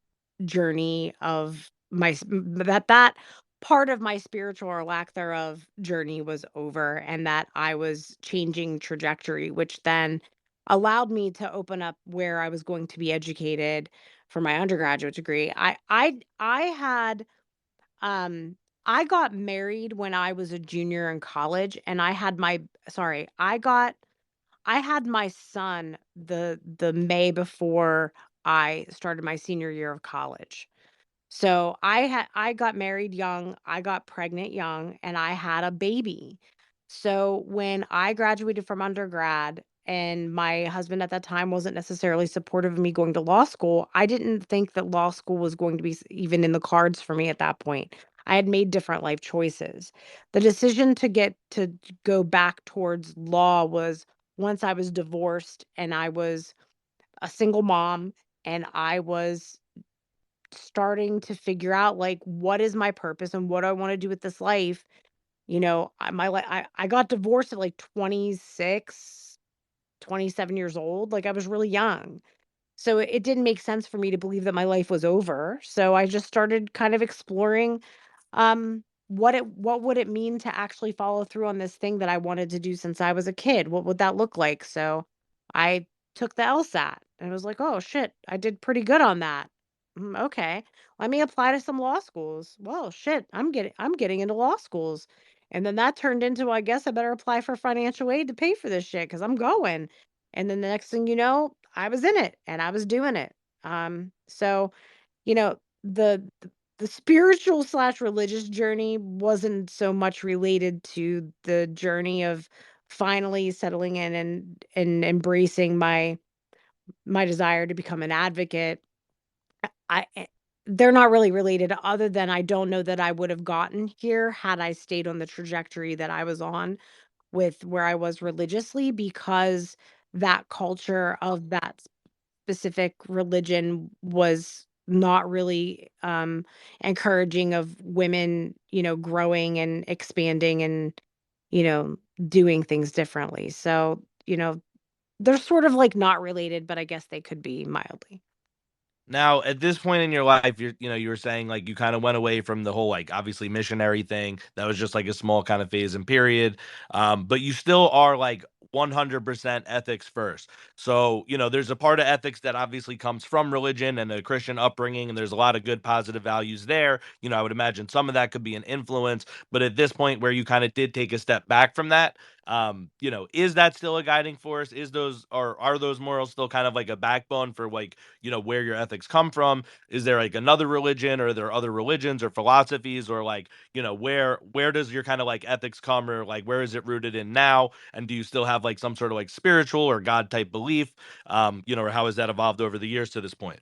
journey of that part of my spiritual or lack thereof journey was over, and that I was changing trajectory, which then allowed me to open up where I was going to be educated for my undergraduate degree. I had um, I got married when I was a junior in college, and I had my son the May before I started my senior year of college. So I got married young, I got pregnant young, and I had a baby. So when I graduated from undergrad and my husband at that time wasn't necessarily supportive of me going to law school, I didn't think that law school was going to be even in the cards for me at that point. I had made different life choices. The decision to get to go back towards law was once I was divorced and I was a single mom and I was starting to figure out like what is my purpose and what do I want to do with this life. I got divorced at like 26, 27 years old. Like I was really young. So it didn't make sense for me to believe that my life was over. So I just started kind of exploring what would it mean to actually follow through on this thing that I wanted to do since I was a kid? What would that look like? So I took the LSAT and was like, "Oh shit, I did pretty good on that." Okay. Let me apply to some law schools. Well, shit, I'm getting into law schools. And then that turned into, I guess I better apply for financial aid to pay for this shit cuz I'm going. And then the next thing you know, I was in it and I was doing it. So you know, the spiritual slash religious journey wasn't so much related to the journey of finally settling in and embracing my desire to become an advocate. They're not really related other than I don't know that I would have gotten here had I stayed on the trajectory that I was on with where I was religiously because that culture of that specific religion was not really encouraging of women, growing and expanding and, you know, doing things differently. So, they're sort of like not related, but I guess they could be mildly. Now, at this point in your life, you were saying like you kind of went away from the whole like obviously missionary thing. That was just like a small kind of phase and period. But you still are like 100% ethics first. So, there's a part of ethics that obviously comes from religion and a Christian upbringing, and there's a lot of good positive values there. I would imagine some of that could be an influence. But at this point where you kind of did take a step back from that, is that still a guiding force? Is those or are those morals still kind of like a backbone for like where your ethics come from? Is there like another religion, or are there other religions or philosophies, or like where does your kind of like ethics come, or like where is it rooted in now? And do you still have like some sort of like spiritual or god type belief, or how has that evolved over the years to this point?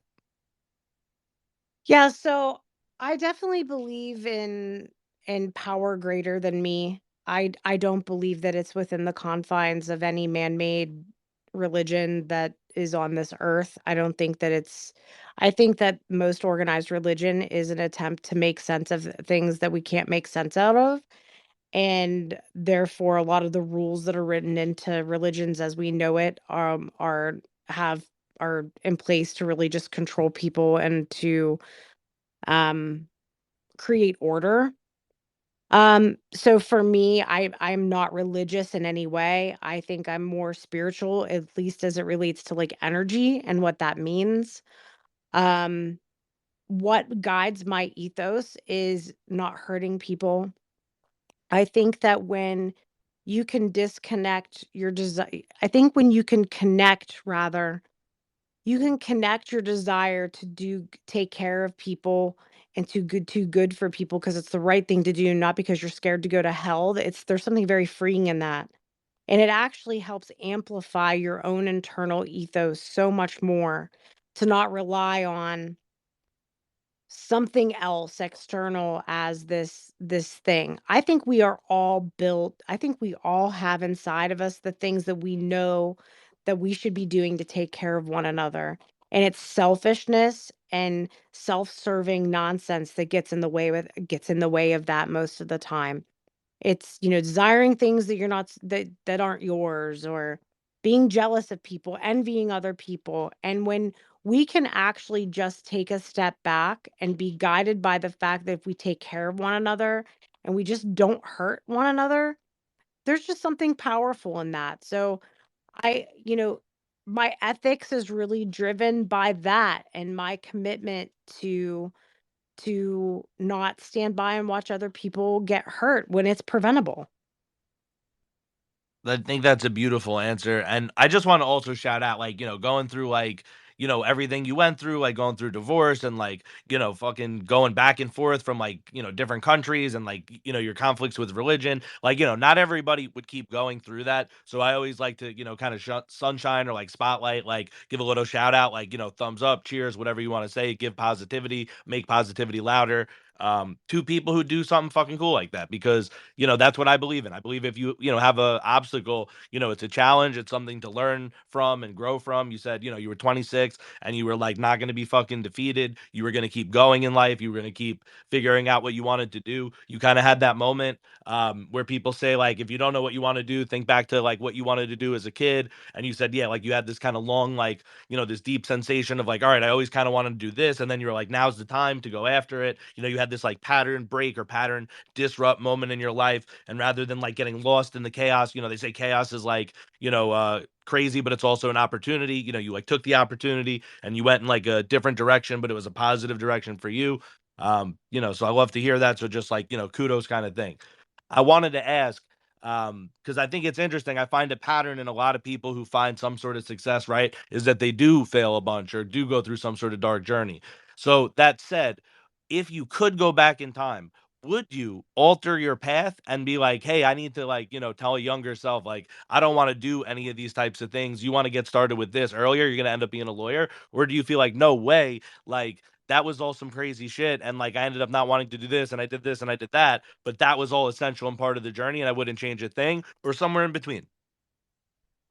Yeah, so I definitely believe in power greater than me. I don't believe that it's within the confines of any man-made religion that is on this earth. I think that most organized religion is an attempt to make sense of things that we can't make sense out of. And therefore a lot of the rules that are written into religions as we know it have are in place to really just control people and to um, create order. So for me, I'm not religious in any way. I think I'm more spiritual, at least as it relates to like energy and what that means. Um, what guides my ethos is not hurting people. I think that when you can disconnect your desire, I think when you can connect rather you can connect your desire to take care of people and to good for people because it's the right thing to do, not because you're scared to go to hell. There's something very freeing in that. And it actually helps amplify your own internal ethos so much more to not rely on something else external as this thing. I think we all have inside of us the things that we know that we should be doing to take care of one another. And it's selfishness and self-serving nonsense that gets in the way of that most of the time. It's, desiring things that you're not that aren't yours, or being jealous of people, envying other people. And when we can actually just take a step back and be guided by the fact that if we take care of one another and we just don't hurt one another, there's just something powerful in that. So I, my ethics is really driven by that, and my commitment to not stand by and watch other people get hurt when it's preventable. I think that's a beautiful answer. And I just want to also shout out, like, going through, like, everything you went through, like going through divorce and, like, fucking going back and forth from, like, different countries and, like, your conflicts with religion. Like, not everybody would keep going through that. So I always like to, kind of sunshine or like spotlight, like give a little shout out, like, thumbs up, cheers, whatever you want to say, give positivity, make positivity louder. To people who do something fucking cool like that, because that's what I believe in. I believe if you have a obstacle, it's a challenge, it's something to learn from and grow from. You said, you were 26 and you were like not going to be fucking defeated. You were going to keep going in life. You were going to keep figuring out what you wanted to do. You kind of had that moment where people say, like, if you don't know what you want to do, think back to like what you wanted to do as a kid. And you said, yeah, like you had this kind of long, like, this deep sensation of like, all right, I always kind of wanted to do this. And then you're like, now's the time to go after it. You had this like pattern break or pattern disrupt moment in your life. And rather than like getting lost in the chaos, they say chaos is like, crazy, but it's also an opportunity. You like took the opportunity and you went in like a different direction, but it was a positive direction for you. So I love to hear that. So just like, kudos kind of thing. I wanted to ask, because I think it's interesting. I find a pattern in a lot of people who find some sort of success, right? Is that they do fail a bunch or do go through some sort of dark journey. So that said, if you could go back in time, would you alter your path and be like, hey, I need to, like, tell a younger self, like, I don't want to do any of these types of things. You want to get started with this earlier, you're going to end up being a lawyer? Or do you feel like, no way, like, that was all some crazy shit. And like, I ended up not wanting to do this and I did this and I did that, but that was all essential and part of the journey and I wouldn't change a thing, or somewhere in between?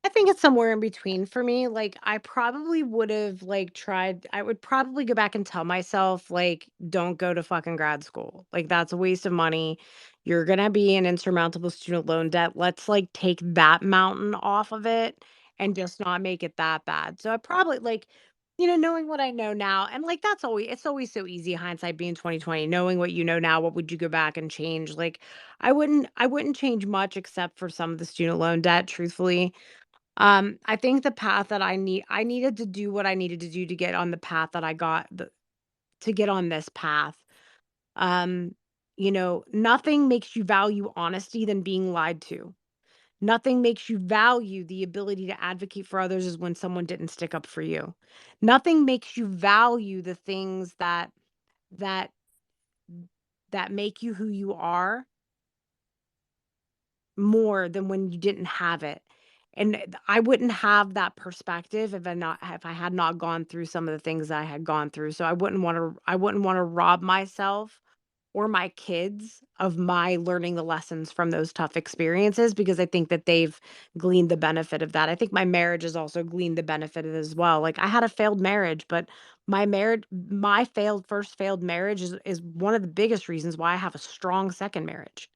I think it's somewhere in between for me. Like, I probably would have like tried, I would probably go back and tell myself, like, don't go to fucking grad school. Like, that's a waste of money. You're gonna be in insurmountable student loan debt. Let's like take that mountain off of it and just not make it that bad. So I probably like, knowing what I know now, and like that's always it's always so easy, hindsight being 2020, knowing what you know now, what would you go back and change? Like, I wouldn't change much except for some of the student loan debt, truthfully. I think the path that I needed to do what I needed to do to get on the path that I got to get on this path. Um, Nothing makes you value honesty than being lied to. Nothing makes you value the ability to advocate for others is when someone didn't stick up for you. Nothing makes you value the things that that make you who you are more than when you didn't have it. And I wouldn't have that perspective if I had not gone through some of the things I had gone through. So I wouldn't want to rob myself or my kids of my learning the lessons from those tough experiences, because I think that they've gleaned the benefit of that. I think my marriage has also gleaned the benefit of it as well. Like, I had a failed marriage, but my first failed marriage is one of the biggest reasons why I have a strong second marriage.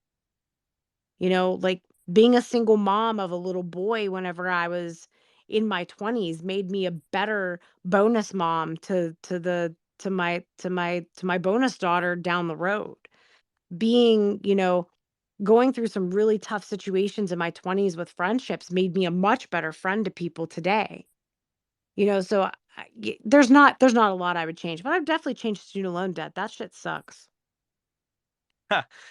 Like, being a single mom of a little boy whenever I was in my 20s made me a better bonus mom to my bonus daughter down the road. Being, going through some really tough situations in my 20s with friendships made me a much better friend to people today. So there's not a lot I would change, but I've definitely changed student loan debt. That shit sucks.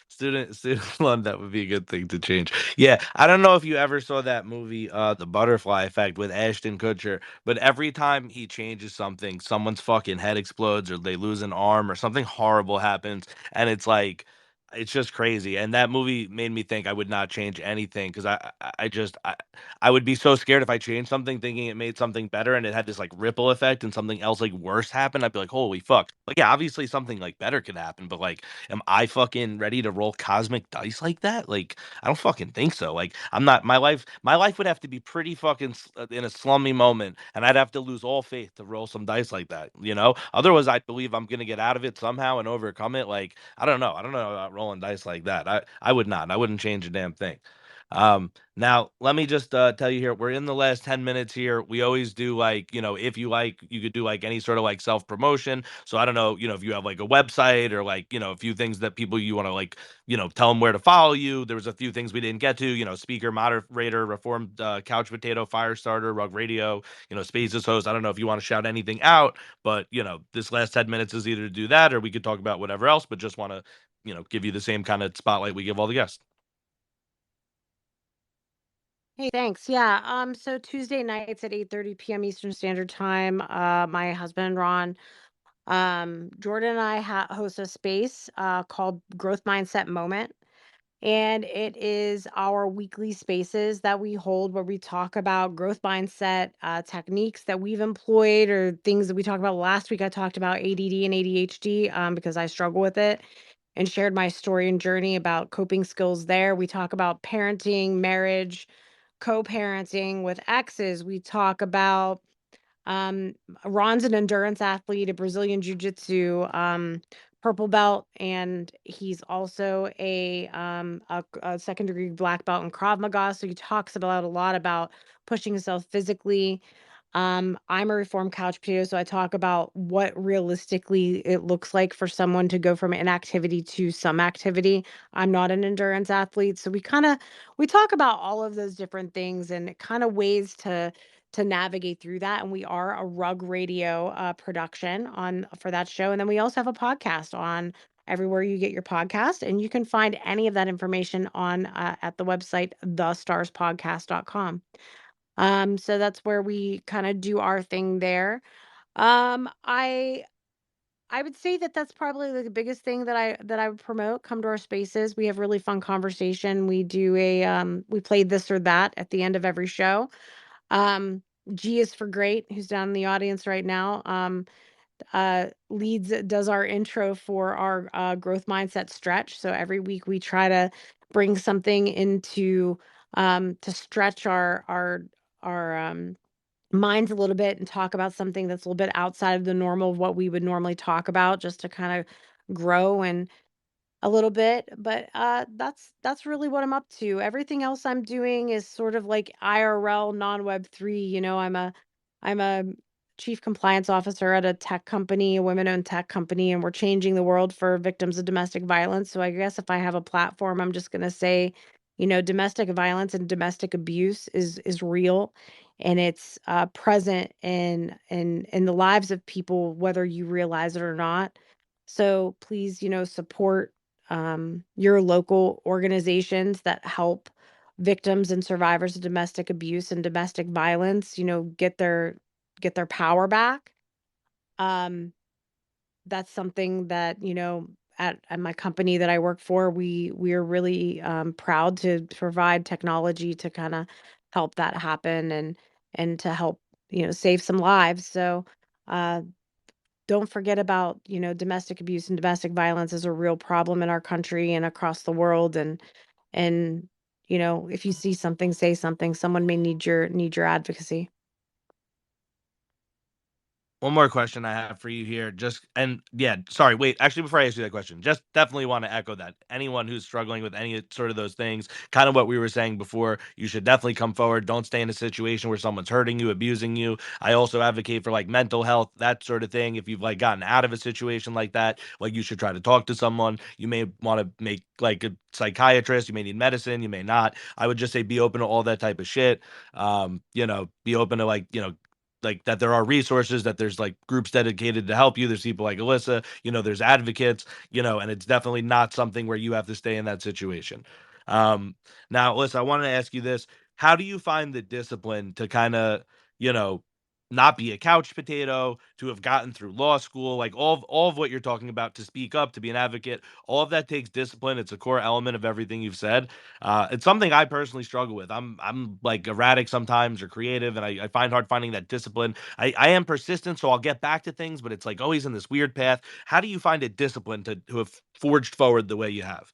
Student loan, that would be a good thing to change. Yeah, I don't know if you ever saw that movie, The Butterfly Effect with Ashton Kutcher, but every time he changes something, someone's fucking head explodes or they lose an arm or something horrible happens, and it's like it's just crazy. And that movie made me think I would not change anything because I would be so scared if I changed something thinking it made something better and it had this like ripple effect and something else like worse happened. I'd be like, holy fuck. Like, yeah, obviously something like better could happen, but like, am I fucking ready to roll cosmic dice like that? Like, I don't fucking think so. Like, I'm not. My life would have to be pretty fucking in a slummy moment, and I'd have to lose all faith to roll some dice like that. Otherwise, I believe I'm gonna get out of it somehow and overcome it. Like, I don't know. I don't know about rolling dice like that. I would not. I wouldn't change a damn thing. Now let me just tell you here, we're in the last 10 minutes here. We always do like, if you like, you could do like any sort of like self promotion. So I don't know, if you have like a website or like, a few things that people you want to like, tell them where to follow you. There was a few things we didn't get to, speaker, moderator, reformed couch potato, fire starter, rug radio, spaces host. I don't know if you want to shout anything out, but this last 10 minutes is either to do that or we could talk about whatever else, but just want to, give you the same kind of spotlight we give all the guests. Hey, thanks. Yeah. So Tuesday nights at 8:30 p.m. Eastern Standard Time, my husband Ron, Jordan and I host a space called Growth Mindset Moment. And it is our weekly spaces that we hold where we talk about growth mindset techniques that we've employed or things that we talked about. Last week, I talked about ADD and ADHD because I struggle with it and shared my story and journey about coping skills there. We talk about parenting, marriage, co parenting with exes. We talk about um, Ron's an endurance athlete, a Brazilian jiu-jitsu purple belt, and he's also a second degree black belt in Krav Maga. So he talks about a lot about pushing himself physically. I'm a reformed couch potato, so I talk about what realistically it looks like for someone to go from inactivity to some activity. I'm not an endurance athlete, so we talk about all of those different things and kind of ways to navigate through that. And we are a rug radio production on for that show, and then we also have a podcast on everywhere you get your podcast, and you can find any of that information on at the website thestarspodcast.com. So that's where we kind of do our thing there. Um, I I would say that that's probably the biggest thing that I would promote. Come to our spaces. We have really fun conversation. We play this or that at the end of every show. Um, G is for great, who's down in the audience right now. Leads does our intro for our growth mindset stretch. So every week we try to bring something into to stretch our minds a little bit and talk about something that's a little bit outside of the normal of what we would normally talk about, just to kind of grow and a little bit, but, that's really what I'm up to. Everything else I'm doing is sort of like IRL non-Web3, I'm a chief compliance officer at a tech company, a women-owned tech company, and we're changing the world for victims of domestic violence. So I guess if I have a platform, I'm just gonna say, domestic violence and domestic abuse is real, and it's, present in the lives of people, whether you realize it or not. So please, support your local organizations that help victims and survivors of domestic abuse and domestic violence, get their power back. Um, that's something that, at my company that I work for, we are really proud to provide technology to kind of help that happen and to help, save some lives. So uh don't forget about, domestic abuse and domestic violence is a real problem in our country and across the world. And, if you see something, say something. Someone may need your advocacy. One more question I have for you here. Just and yeah, sorry, wait. Actually, before I ask you that question, just definitely want to echo that. Anyone who's struggling with any sort of those things, kind of what we were saying before, you should definitely come forward. Don't stay in a situation where someone's hurting you, abusing you. I also advocate for like mental health, that sort of thing. If you've like gotten out of a situation like that, like you should try to talk to someone. You may want to make like a psychiatrist, you may need medicine, you may not. I would just say be open to all that type of shit. Be open to like that there are resources, that there's like groups dedicated to help you. There's people like Alissa, there's advocates, and it's definitely not something where you have to stay in that situation. Um, Now, Alyssa, I wanted to ask you this. How do you find the discipline to kind of, you know, not be a couch potato, to have gotten through law school, like all of what you're talking about, to speak up, to be an advocate, all of that takes discipline. It's a core element of everything you've said. It's something I personally struggle with. I'm like erratic sometimes or creative, and I find hard finding that discipline. I am persistent, so I'll get back to things, but it's like always in this weird path. How do you find it disciplined to have forged forward the way you have?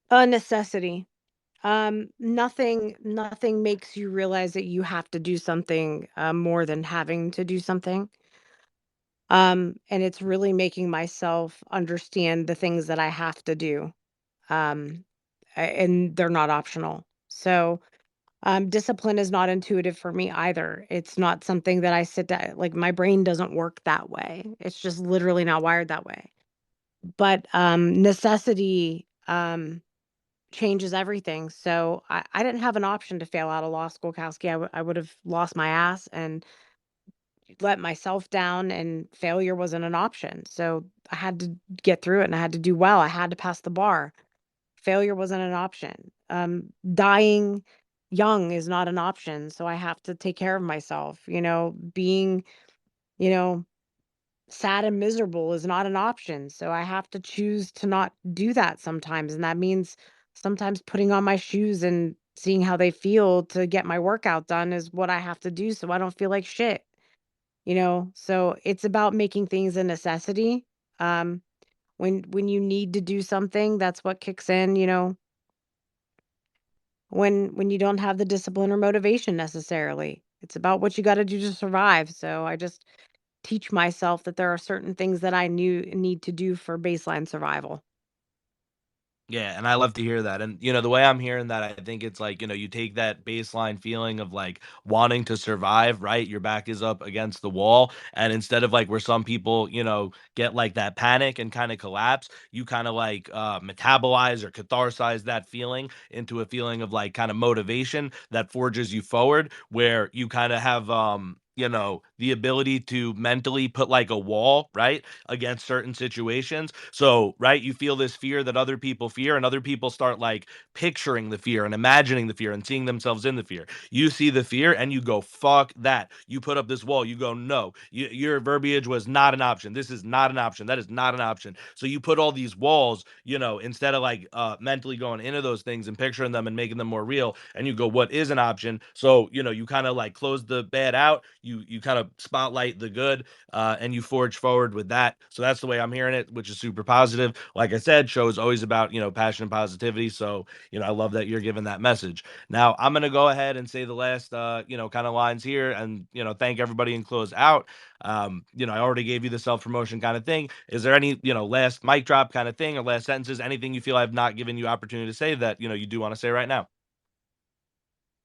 A necessity. Nothing makes you realize that you have to do something more than having to do something. And it's really making myself understand the things that I have to do. Um, and they're not optional. So, discipline is not intuitive for me either. It's not something that I sit down, like my brain doesn't work that way. It's just literally not wired that way. But necessity changes everything. So I didn't have an option to fail out of law school, Kowski. I would have lost my ass and let myself down, and failure wasn't an option. So I had to get through it and I had to do well. I had to pass the bar. Failure wasn't an option. Dying young is not an option. So I have to take care of myself. Being, you know, sad and miserable is not an option. So I have to choose to not do that sometimes. And that means sometimes putting on my shoes and seeing how they feel to get my workout done is what I have to do so I don't feel like shit. So it's about making things a necessity. Um, when you need to do something, that's what kicks in, when you don't have the discipline or motivation necessarily. It's about what you got to do to survive. So I just teach myself that there are certain things that I need to do for baseline survival. Yeah, and I love to hear that. And the way I'm hearing that, I think it's like, you take that baseline feeling of like wanting to survive, right? Your back is up against the wall. And instead of like where some people, get like that panic and kind of collapse, you kind of like metabolize or catharsize that feeling into a feeling of like kind of motivation that forges you forward, where you kind of have the ability to mentally put like a wall, right, against certain situations. So, right, you feel this fear that other people fear, and other people start like picturing the fear and imagining the fear and seeing themselves in the fear. You see the fear and you go, fuck that. You put up this wall. You go, no, your verbiage was not an option. This is not an option. That is not an option. So you put all these walls, instead of like mentally going into those things and picturing them and making them more real. And you go, what is an option? So, you kind of like close the bad out. You kind of spotlight the good, and you forge forward with that. So that's the way I'm hearing it, which is super positive. Like I said, show is always about, passion and positivity. So, I love that you're giving that message. Now, I'm going to go ahead and say the last, kind of lines here and, thank everybody and close out. I already gave you the self promotion kind of thing. Is there any, last mic drop kind of thing or last sentences, anything you feel I've not given you opportunity to say that, you do want to say right now?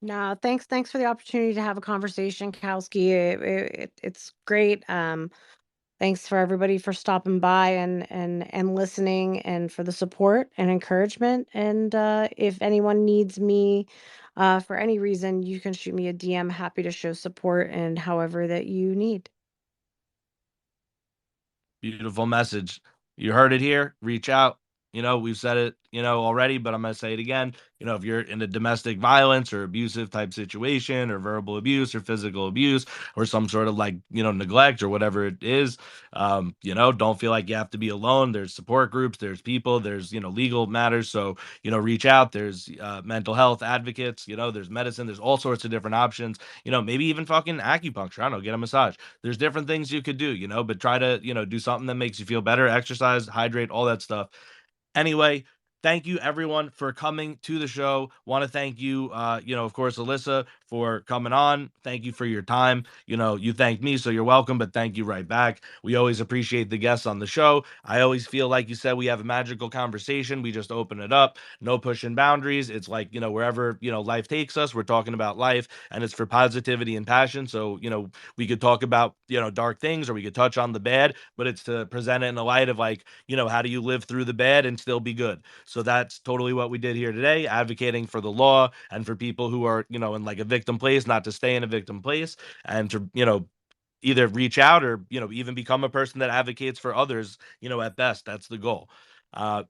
No, thanks for the opportunity to have a conversation, Kowski. It's great. Thanks for everybody for stopping by and listening, and for the support and encouragement. And if anyone needs me for any reason, you can shoot me a DM. Happy to show support and however that you need. Beautiful message. You heard it here. Reach out. We've said it, already, but I'm going to say it again. If you're in a domestic violence or abusive type situation or verbal abuse or physical abuse or some sort of like, neglect or whatever it is, don't feel like you have to be alone. There's support groups, there's people, there's, legal matters. So, reach out. There's mental health advocates, there's medicine, there's all sorts of different options, maybe even fucking acupuncture. I don't know, get a massage. There's different things you could do, but try to, do something that makes you feel better, exercise, hydrate, all that stuff. Anyway, thank you everyone for coming to the show. Want to thank you, of course, Alissa, for coming on. Thank you for your time. You thanked me, so you're welcome, but thank you right back. We always appreciate the guests on the show. I always feel like you said we have a magical conversation. We just open it up, no pushing boundaries. It's like, wherever, life takes us, we're talking about life, and it's for positivity and passion. So, we could talk about, dark things, or we could touch on the bad, but it's to present it in the light of like, how do you live through the bad and still be good? So that's totally what we did here today, advocating for the law and for people who are, in like a victim place, not to stay in a victim place, and to, either reach out or, even become a person that advocates for others, at best. That's the goal.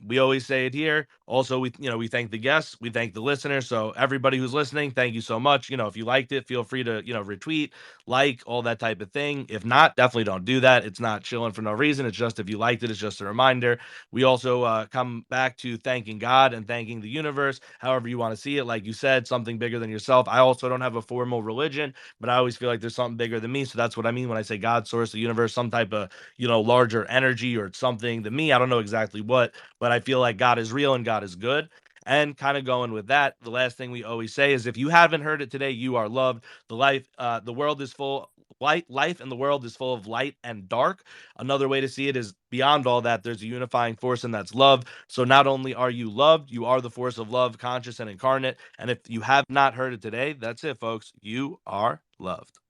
We always say it here. Also, we thank the guests, we thank the listeners. So everybody who's listening, thank you so much. If you liked it, feel free to, retweet, like, all that type of thing. If not, definitely don't do that. It's not chilling for no reason. It's just if you liked it, it's just a reminder. We also come back to thanking God and thanking the universe, however you want to see it. Like you said, something bigger than yourself. I also don't have a formal religion, but I always feel like there's something bigger than me. So that's what I mean when I say God, source, the universe, some type of, larger energy or something than me. I don't know exactly what, but I feel like God is real and God is good. And kind of going with that, the last thing we always say is if you haven't heard it today, you are loved. The world is full life in the world is full of light and dark. Another way to see it is beyond all that, there's a unifying force, and that's love. So not only are you loved, you are the force of love, conscious and incarnate. And if you have not heard it today, that's it, folks. You are loved.